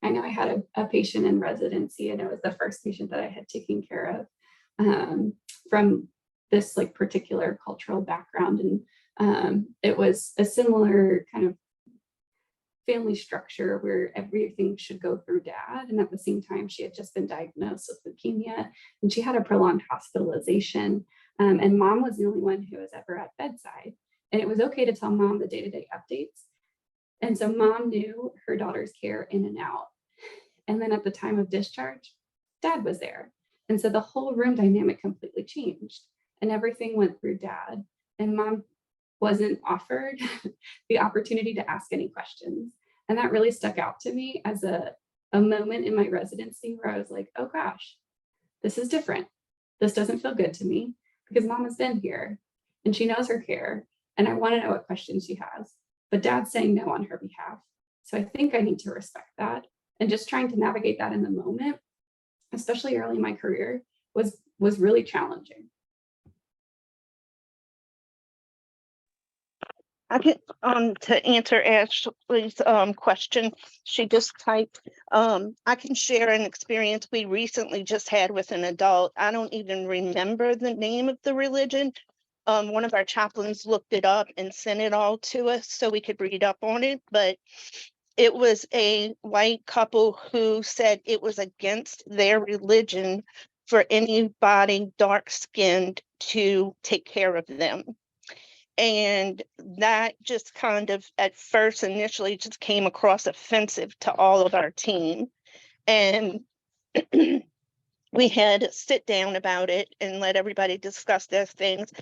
I know I had a patient in residency, and it was the first patient that I had taken care of from this like particular cultural background. And it was a similar kind of family structure where everything should go through dad. And at the same time, she had just been diagnosed with leukemia and she had a prolonged hospitalization. And mom was the only one who was ever at bedside. And it was okay to tell mom the day-to-day updates. And so mom knew her daughter's care in and out. And then at the time of discharge, dad was there. And so the whole room dynamic completely changed and everything went through dad. And mom wasn't offered the opportunity to ask any questions. And that really stuck out to me as a moment in my residency where I was like, oh gosh, this is different. This doesn't feel good to me because mom has been here and she knows her care. And I want to know what questions she has, but dad's saying no on her behalf. So I think I need to respect that. And just trying to navigate that in the moment, especially early in my career, was really challenging. I can to answer Ashley's question, she just typed, I can share an experience we recently just had with an adult. I don't even remember the name of the religion. One of our chaplains looked it up and sent it all to us so we could read up on it, but it was a white couple who said it was against their religion for anybody dark-skinned to take care of them. And that just kind of at first initially just came across offensive to all of our team. And we had to sit down about it and let everybody discuss their things.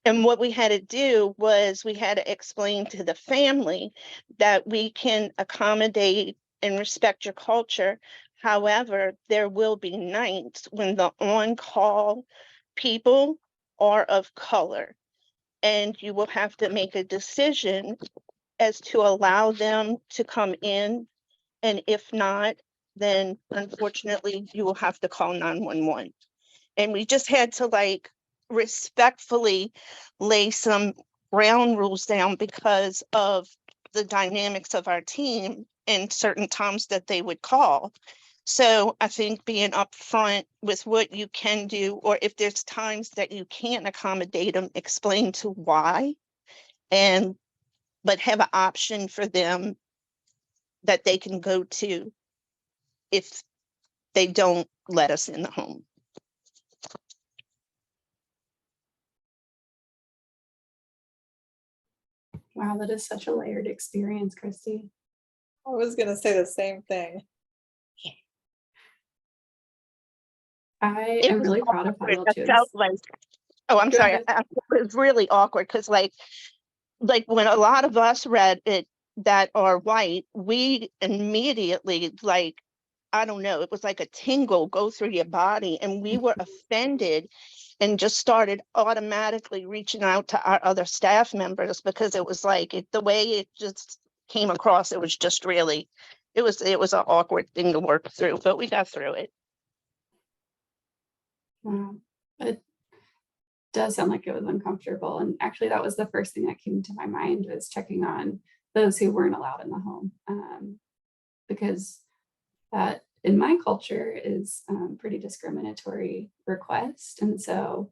And what we had to do was we had to explain to the family that we can accommodate and respect your culture. However, there will be nights when the on-call people are of color. And you will have to make a decision as to allow them to come in. And if not, then unfortunately, you will have to call 911. And we just had to like respectfully lay some ground rules down because of the dynamics of our team and certain times that they would call. So I think being upfront with what you can do, or if there's times that you can't accommodate them, explain to why, but have an option for them that they can go to if they don't let us in the home. Wow, that is such a layered experience, Christy. I was gonna say the same thing. I It am was really proud of how awkward. y'all I chose. felt like, oh, I'm Go sorry. ahead. It was really awkward because like when a lot of us read it that are white, we immediately like, I don't know, it was like a tingle go through your body, and we were offended and just started automatically reaching out to our other staff members because it was like the way it just came across. It was just really, it was an awkward thing to work through, but we got through it. Wow. It does sound like it was uncomfortable. And actually, that was the first thing that came to my mind, was checking on those who weren't allowed in the home. Because that in my culture is pretty discriminatory request. And so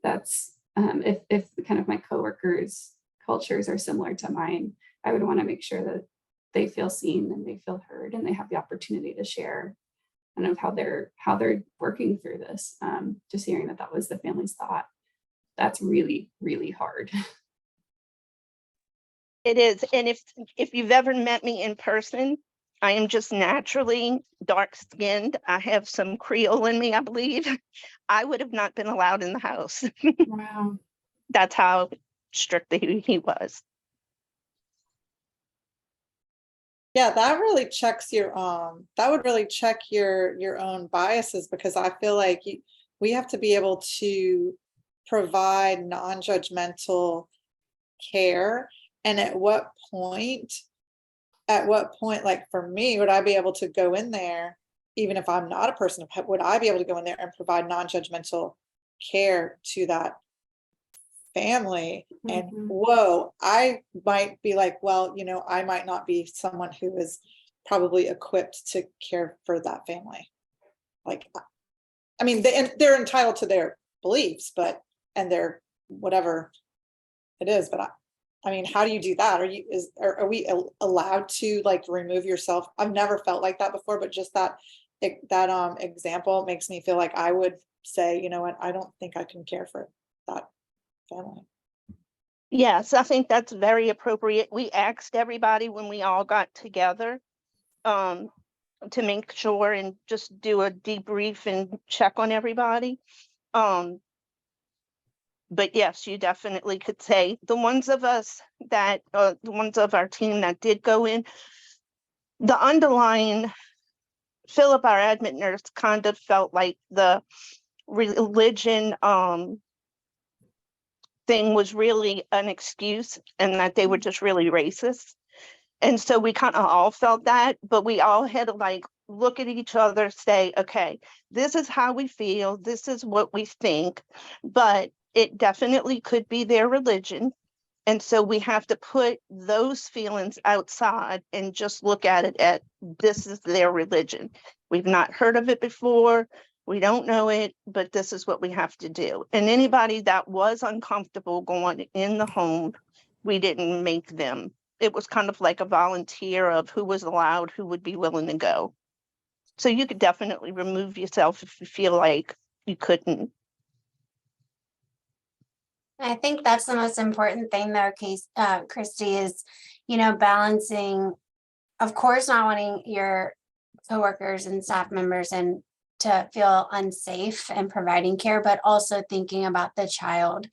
that's, if kind of my coworkers' cultures are similar to mine, I would want to make sure that they feel seen and they feel heard and they have the opportunity to share kind of how they're working through this. Just hearing that was the family's thought, that's really, really hard. It is. And if you've ever met me in person, I am just naturally dark skinned. I have some Creole in me, I believe. I would have not been allowed in the house. Wow. That's how strict he was. Yeah, that really checks your that would really check your own biases, because I feel like we have to be able to provide non-judgmental care. And at what point, like for me, would I be able to go in there, even if I'm not a person of would I be able to go in there and provide non-judgmental care to that family? And whoa, I might be like, well, I might not be someone who is probably equipped to care for that family. Like, I mean, they're entitled to their beliefs, and their whatever it is, but I mean, how do you do that? Are we allowed to like remove yourself? I've never felt like that before, but just that example makes me feel like I would say, you know what, I don't think I can care for that family. Yes, I think that's very appropriate. We asked everybody when we all got together to make sure and just do a debrief and check on everybody. But yes, you definitely could say the ones of us that, the ones of our team that did go in, the underlying, Philip, our admin nurse, kind of felt like the religion thing was really an excuse and that they were just really racist. And so we kind of all felt that, but we all had to like look at each other, say, okay, this is how we feel, this is what we think, but it definitely could be their religion. And so we have to put those feelings outside and just look at it at this is their religion. We've not heard of it before. We don't know it, but this is what we have to do. And anybody that was uncomfortable going in the home, we didn't make them. It was kind of like a volunteer of who was allowed, who would be willing to go. So you could definitely remove yourself if you feel like you couldn't. I think that's the most important thing though, Christy, is, balancing, of course, not wanting your coworkers and staff members and to feel unsafe and providing care, but also thinking about the child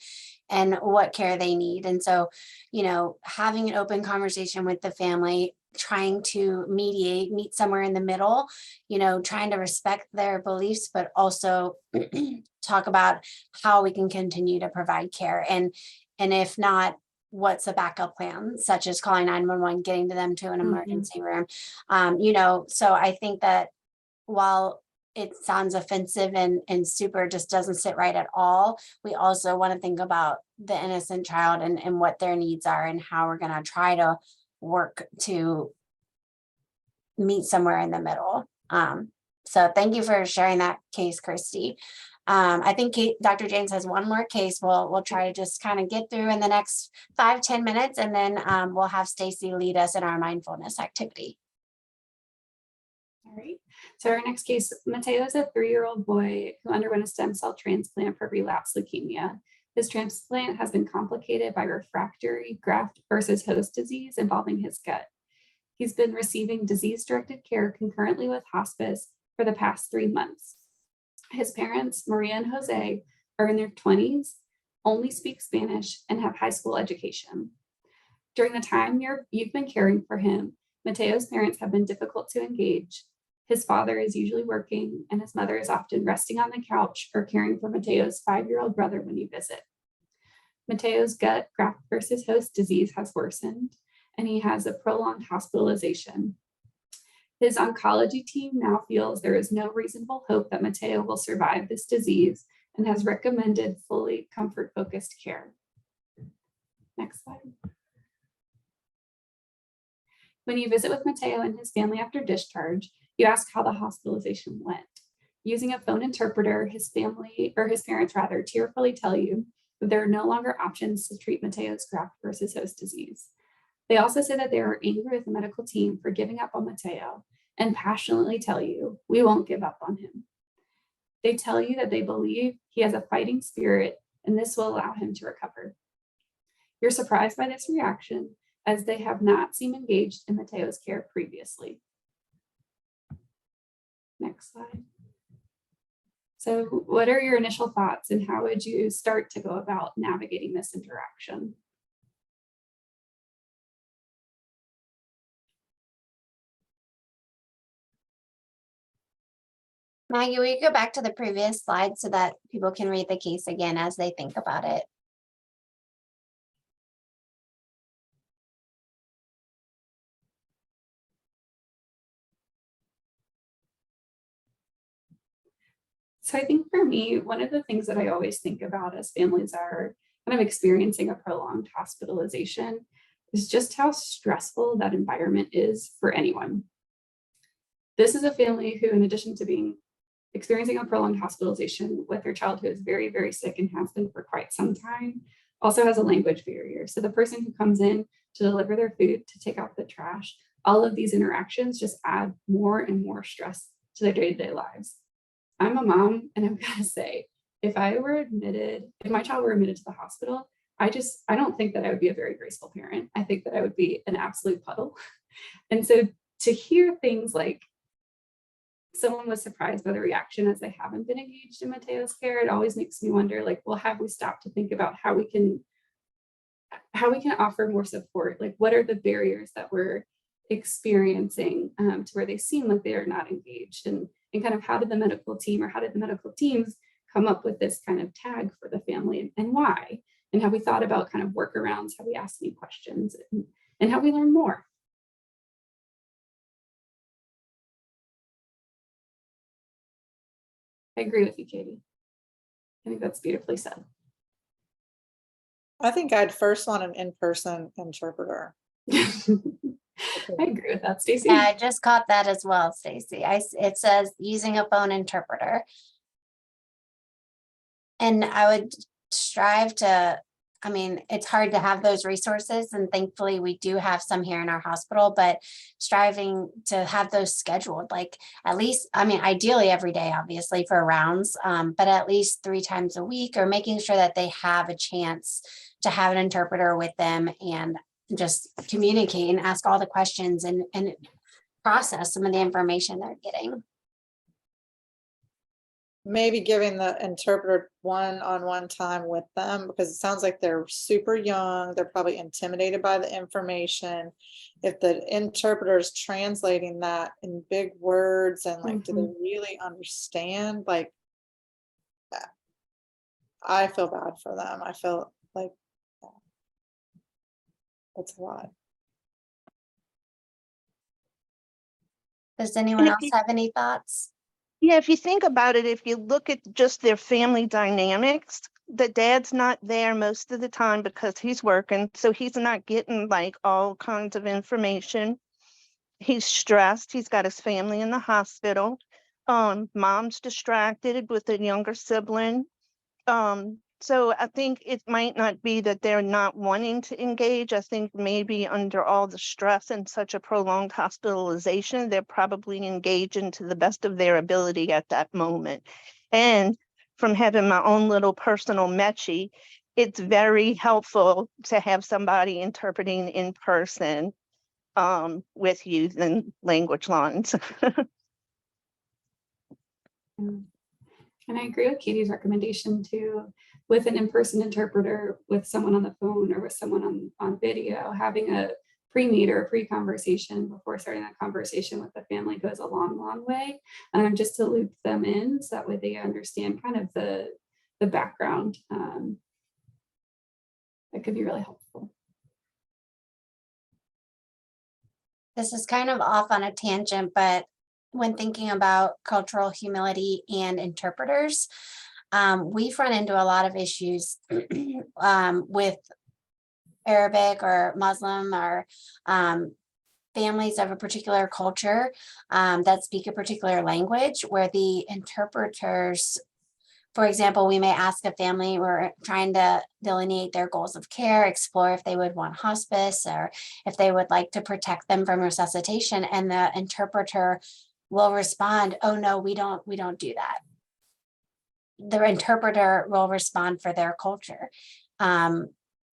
and what care they need. And so, having an open conversation with the family, trying to meet somewhere in the middle, trying to respect their beliefs, but also talk about how we can continue to provide care. And if not, what's a backup plan, such as calling 911, getting to them to an emergency room. So I think that while it sounds offensive and super just doesn't sit right at all. We also want to think about the innocent child and what their needs are and how we're going to try to work to meet somewhere in the middle. So thank you for sharing that case, Christy. I think Dr. James has one more case. We'll try to just kind of get through in the next 5-10 minutes, and then we'll have Stacy lead us in our mindfulness activity. All right. So our next case, Mateo is a 3-year-old boy who underwent a stem cell transplant for relapsed leukemia. His transplant has been complicated by refractory graft versus host disease involving his gut. He's been receiving disease-directed care concurrently with hospice for the past 3 months. His parents, Maria and Jose, are in their 20s, only speak Spanish, and have high school education. During the time you've been caring for him, Mateo's parents have been difficult to engage. His father is usually working, and his mother is often resting on the couch or caring for Mateo's 5-year-old brother when you visit. Mateo's gut graft versus host disease has worsened, and he has a prolonged hospitalization. His oncology team now feels there is no reasonable hope that Mateo will survive this disease and has recommended fully comfort-focused care. Next slide. When you visit with Mateo and his family after discharge, you ask how the hospitalization went. Using a phone interpreter, his parents tearfully tell you that there are no longer options to treat Mateo's graft versus host disease. They also say that they are angry with the medical team for giving up on Mateo and passionately tell you, we won't give up on him. They tell you that they believe he has a fighting spirit and this will allow him to recover. You're surprised by this reaction as they have not seemed engaged in Mateo's care previously. Next slide. So what are your initial thoughts and how would you start to go about navigating this interaction? Maggie, will you go back to the previous slide so that people can read the case again as they think about it? So I think for me, one of the things that I always think about as families are kind of experiencing a prolonged hospitalization is just how stressful that environment is for anyone. This is a family who, in addition to experiencing a prolonged hospitalization with their child who is very, very sick and has been for quite some time, also has a language barrier. So the person who comes in to deliver their food, to take out the trash, all of these interactions just add more and more stress to their day-to-day lives. I'm a mom, and I'm gonna say, if my child were admitted to the hospital, I don't think that I would be a very graceful parent. I think that I would be an absolute puddle. And so to hear things like someone was surprised by the reaction as they haven't been engaged in Mateo's care, it always makes me wonder, like, well, have we stopped to think about how we can offer more support? Like, what are the barriers that we're experiencing to where they seem like they are not engaged, and kind of how did the medical teams come up with this kind of tag for the family, and why? And have we thought about kind of workarounds? Have we asked any questions, and have we learned more? I agree with you, Katie. I think that's beautifully said. I think I'd first want an in-person interpreter. I agree with that, Stacy. Yeah, I just caught that as well, Stacy. It says using a phone interpreter. And I would strive to, I mean, it's hard to have those resources, and thankfully we do have some here in our hospital, but striving to have those scheduled, like at least, I mean, ideally every day, obviously for rounds, but at least 3 times a week, or making sure that they have a chance to have an interpreter with them and just communicate and ask all the questions and process some of the information they're getting. Maybe giving the interpreter one-on-one time with them, because it sounds like they're super young. They're probably intimidated by the information. If the interpreter is translating that in big words and like, do they really understand? Like, I feel bad for them. I feel like that's a lot. Does anyone else have any thoughts? Yeah, if you think about it, if you look at just their family dynamics, the dad's not there most of the time because he's working, so he's not getting like all kinds of information. He's stressed. He's got his family in the hospital. Mom's distracted with a younger sibling. So I think it might not be that they're not wanting to engage. I think maybe under all the stress and such a prolonged hospitalization, they're probably engaging to the best of their ability at that moment. And from having my own little personal Mechi, it's very helpful to have somebody interpreting in person with you than language lines. And I agree with Katie's recommendation too, with an in-person interpreter, with someone on the phone or with someone on video, having a pre-meet or a pre-conversation before starting that conversation with the family goes a long, long way. Just to loop them in so that way they understand kind of the background. That could be really helpful. This is kind of off on a tangent, but when thinking about cultural humility and interpreters, we've run into a lot of issues with Arabic or Muslim or families of a particular culture that speak a particular language, where the interpreters, for example, we may ask a family, we're trying to delineate their goals of care, explore if they would want hospice or if they would like to protect them from resuscitation, and the interpreter will respond, oh no, we don't do that. The interpreter will respond for their culture,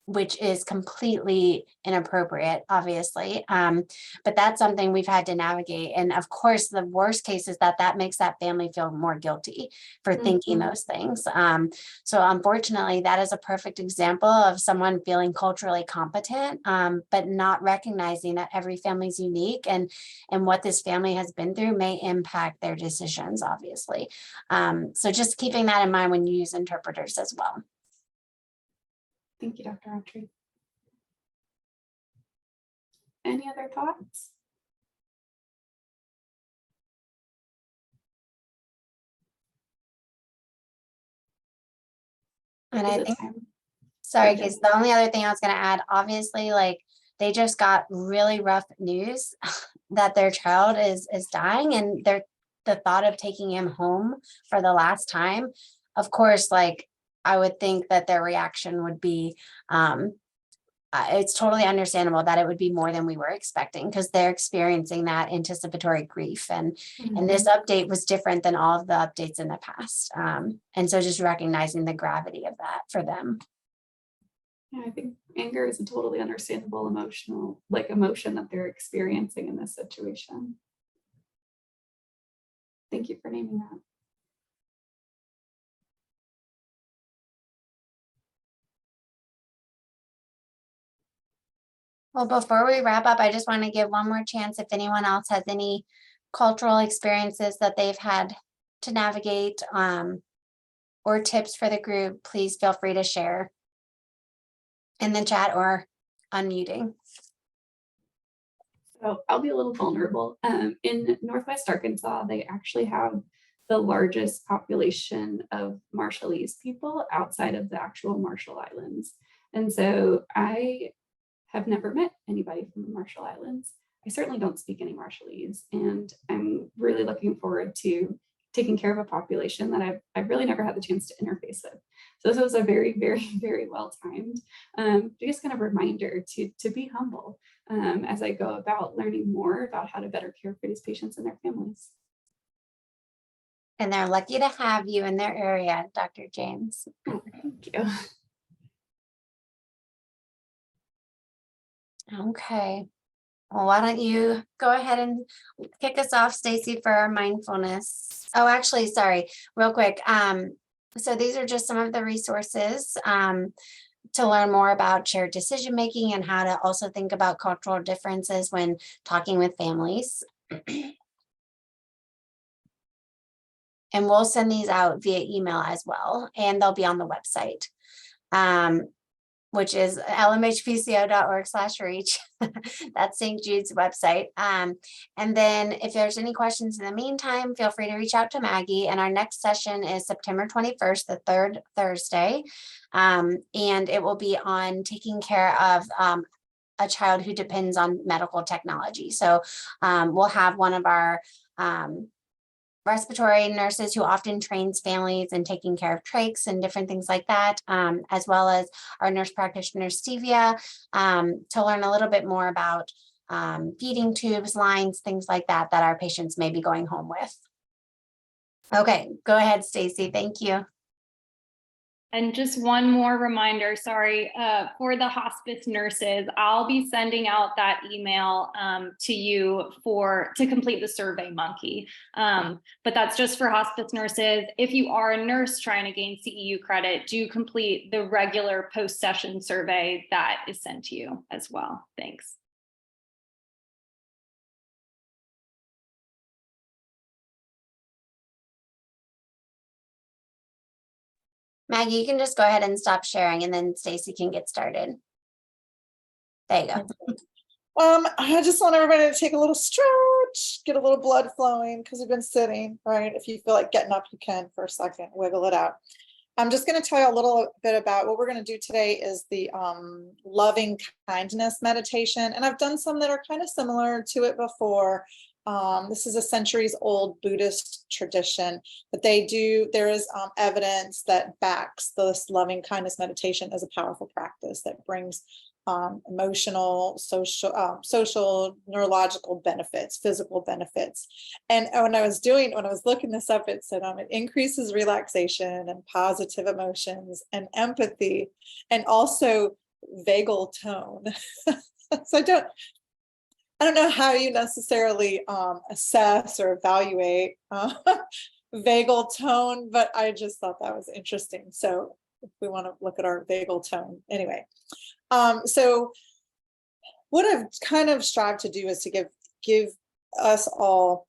which is completely inappropriate, obviously. But that's something we've had to navigate. And of course, the worst case is that makes that family feel more guilty for thinking those things. So unfortunately, that is a perfect example of someone feeling culturally competent, but not recognizing that every family is unique, and what this family has been through may impact their decisions, obviously. So just keeping that in mind when you use interpreters as well. Thank you, Dr. Autry. Any other thoughts? And I think, sorry, because the only other thing I was going to add, obviously, like they just got really rough news that their child is dying, and the thought of taking him home for the last time, of course, like I would think that their reaction would be, it's totally understandable that it would be more than we were expecting, because they're experiencing that anticipatory grief, and this update was different than all of the updates in the past. And so just recognizing the gravity of that for them. Yeah, I think anger is a totally understandable emotion that they're experiencing in this situation. Thank you for naming that. Well, before we wrap up, I just want to give one more chance if anyone else has any cultural experiences that they've had to navigate, or tips for the group, please feel free to share in the chat or unmuting. So I'll be a little vulnerable. In Northwest Arkansas, they actually have the largest population of Marshallese people outside of the actual Marshall Islands. And so I have never met anybody from the Marshall Islands. I certainly don't speak any Marshallese, and I'm really looking forward to taking care of a population that I've really never had the chance to interface with. So this was a very, very, very well timed, just kind of reminder to be humble as I go about learning more about how to better care for these patients and their families. And they're lucky to have you in their area, Dr. James. Thank you. Okay. Well, why don't you go ahead and kick us off, Stacy, for our mindfulness. Oh, actually, sorry, real quick. So these are just some of the resources to learn more about shared decision making and how to also think about cultural differences when talking with families. And we'll send these out via email as well, and they'll be on the website. which is lmhpco.org/reach. That's St. Jude's website. And then if there's any questions in the meantime, feel free to reach out to Maggie. And our next session is September 21st, the third Thursday. And it will be on taking care of a child who depends on medical technology. So we'll have one of our respiratory nurses who often trains families in taking care of trachs and different things like that, as well as our nurse practitioner, Stevia, to learn a little bit more about feeding tubes, lines, things like that, that our patients may be going home with. Okay, go ahead, Stacy. Thank you. And just one more reminder, sorry, for the hospice nurses, I'll be sending out that email to you to complete the Survey Monkey. But that's just for hospice nurses. If you are a nurse trying to gain CEU credit, do complete the regular post-session survey that is sent to you as well. Thanks. Maggie, you can just go ahead and stop sharing and then Stacy can get started. There you go. I just want everybody to take a little stretch, get a little blood flowing because we've been sitting, right? If you feel like getting up, you can for a second, wiggle it out. I'm just going to tell you a little bit about what we're going to do today is the loving kindness meditation. And I've done some that are kind of similar to it before. This is a centuries old Buddhist tradition, but there is evidence that backs this loving kindness meditation as a powerful practice that brings emotional, social, neurological benefits, physical benefits. And when I was looking this up, it said it increases relaxation and positive emotions and empathy and also vagal tone. So I don't know how you necessarily assess or evaluate vagal tone, but I just thought that was interesting. So if we want to look at our vagal tone anyway. So what I've kind of strived to do is to give us all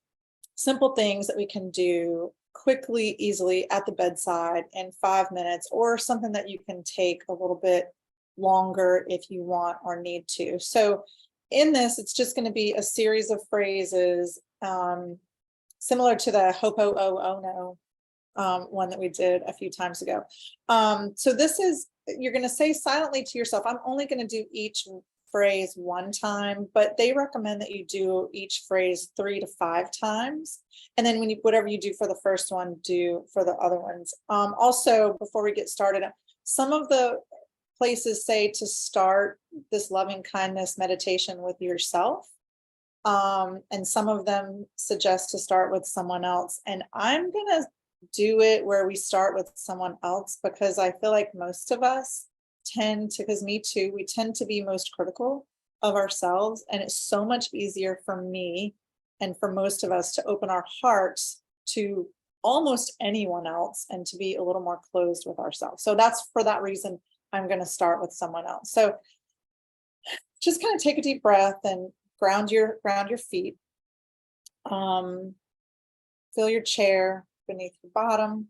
simple things that we can do quickly, easily at the bedside in 5 minutes, or something that you can take a little bit longer if you want or need to. So in this, it's just going to be a series of phrases similar to the Ho'oponopono one that we did a few times ago. So this is, you're going to say silently to yourself, I'm only going to do each phrase one time, but they recommend that you do each phrase 3 to 5 times. And then whatever you do for the first one, do for the other ones. Also, before we get started, some of the places say to start this loving kindness meditation with yourself. And some of them suggest to start with someone else. And I'm going to do it where we start with someone else, because I feel like most of us because me too, we tend to be most critical of ourselves. And it's so much easier for me and for most of us to open our hearts to almost anyone else and to be a little more closed with ourselves. So that's for that reason, I'm going to start with someone else. So just kind of take a deep breath and ground your feet. Feel your chair beneath your bottom.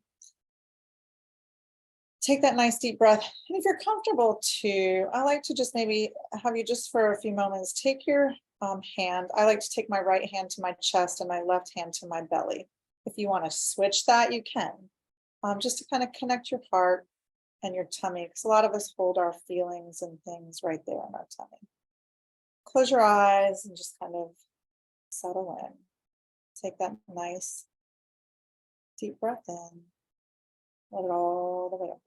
Take that nice deep breath. And if you're comfortable too, I like to just maybe have you just for a few moments, take your hand. I like to take my right hand to my chest and my left hand to my belly. If you want to switch that, you can. Just to kind of connect your heart and your tummy, because a lot of us hold our feelings and things right there in our tummy. Close your eyes and just kind of settle in. Take that nice deep breath in. Let it all the way up.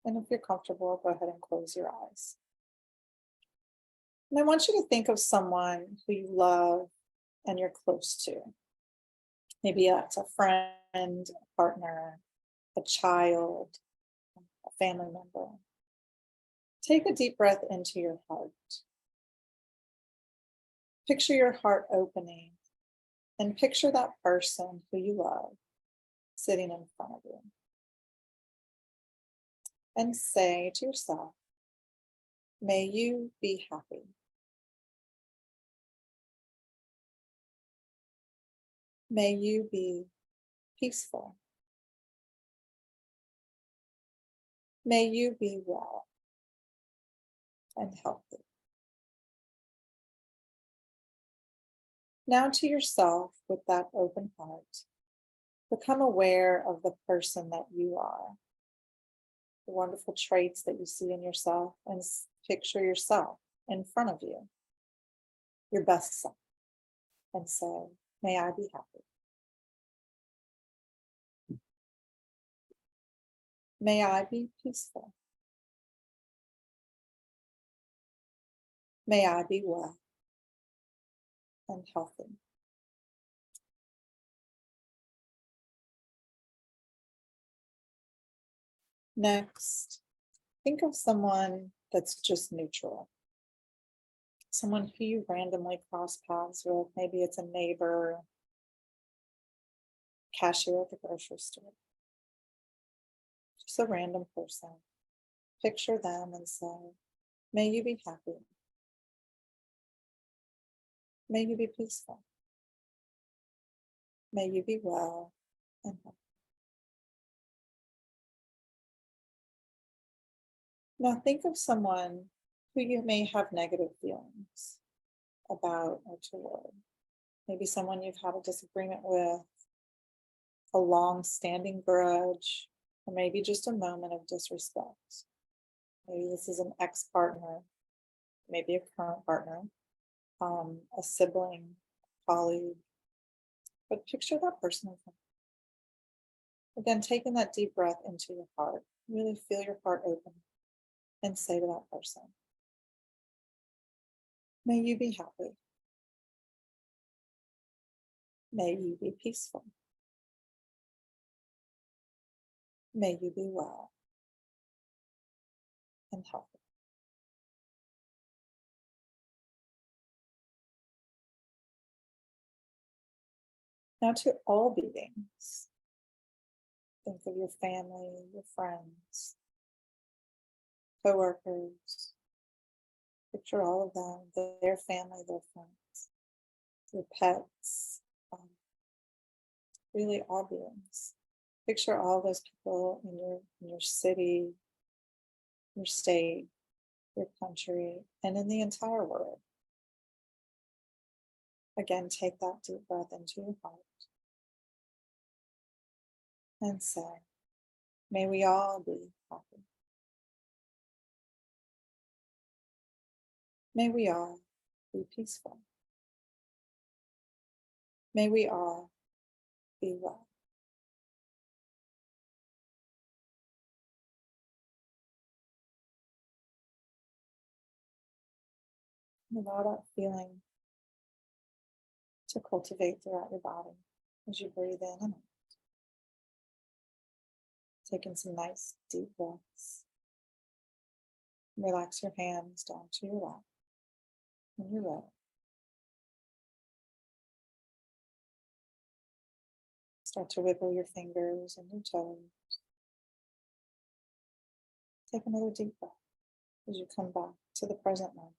And if you're comfortable, go ahead and close your eyes. And I want you to think of someone who you love and you're close to. Maybe that's a friend, a partner, a child, a family member. Take a deep breath into your heart. Picture your heart opening and picture that person who you love sitting in front of you. And say to yourself, may you be happy. May you be peaceful. May you be well. and healthy. Now to yourself with that open heart, become aware of the person that you are, the wonderful traits that you see in yourself, and picture yourself in front of you, your best self, and say, may I be happy. May I be peaceful. May I be well and healthy. Next, think of someone that's just neutral. Someone who you randomly cross paths with. Maybe it's a neighbor, cashier at the grocery store. Just a random person. Picture them and say, may you be happy. May you be peaceful. May you be well and healthy. Now think of someone who you may have negative feelings about or toward. Maybe someone you've had a disagreement with, a long-standing grudge, or maybe just a moment of disrespect. Maybe this is an ex-partner, maybe a current partner, a sibling, colleague, but picture that person. Again, taking that deep breath into your heart, really feel your heart open and say to that person, may you be happy. May you be peaceful. May you be well and healthy. Now to all beings. Think of your family, your friends, coworkers. Picture all of them, their family, their friends, your pets, really all beings. Picture all those people in your city, your state, your country, and in the entire world. Again, take that deep breath into your heart and say, may we all be happy. May we all be peaceful. May we all be well. Allow that feeling to cultivate throughout your body as you breathe in and out. Taking some nice deep breaths. Relax your hands down to your lap when you're ready. Start to wiggle your fingers and your toes. Take another deep breath as you come back to the present moment.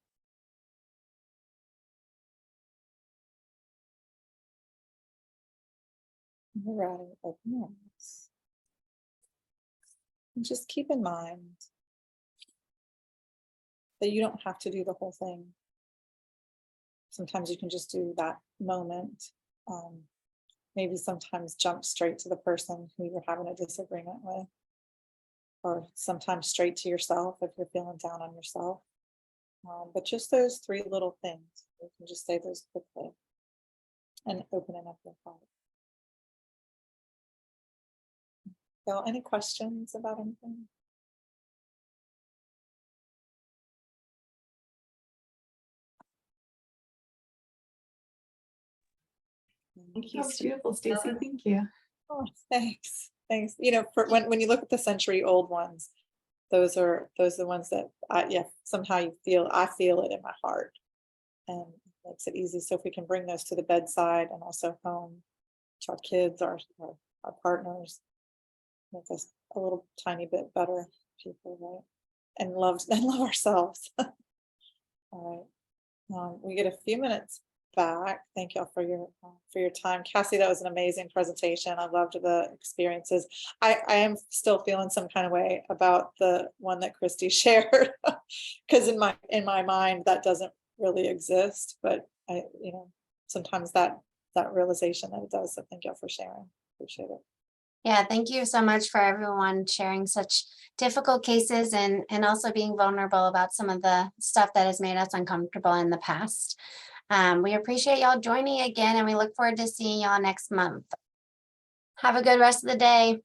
When you're ready, open your eyes. And just keep in mind that you don't have to do the whole thing. Sometimes you can just do that moment. Maybe sometimes jump straight to the person who you're having a disagreement with, or sometimes straight to yourself if you're feeling down on yourself. But just those three little things, you can just say those quickly and opening up your heart. So, any questions about anything? Thank you. Beautiful, Stacy. Thank you. Oh, thanks. Thanks. You know, for when you look at the century-old ones, those are the ones that somehow I feel it in my heart, and it makes it easy. So if we can bring those to the bedside and also home to our kids, our partners, make us a little tiny bit better people, right? And love ourselves. All right. We get a few minutes back. Thank y'all for your time. Cassie, that was an amazing presentation. I loved the experiences. I am still feeling some kind of way about the one that Christy shared, because in my mind that doesn't really exist, but I, sometimes that realization that it does. So thank y'all for sharing. Appreciate it. Yeah, thank you so much for everyone sharing such difficult cases and also being vulnerable about some of the stuff that has made us uncomfortable in the past. We appreciate y'all joining again, and we look forward to seeing y'all next month. Have a good rest of the day.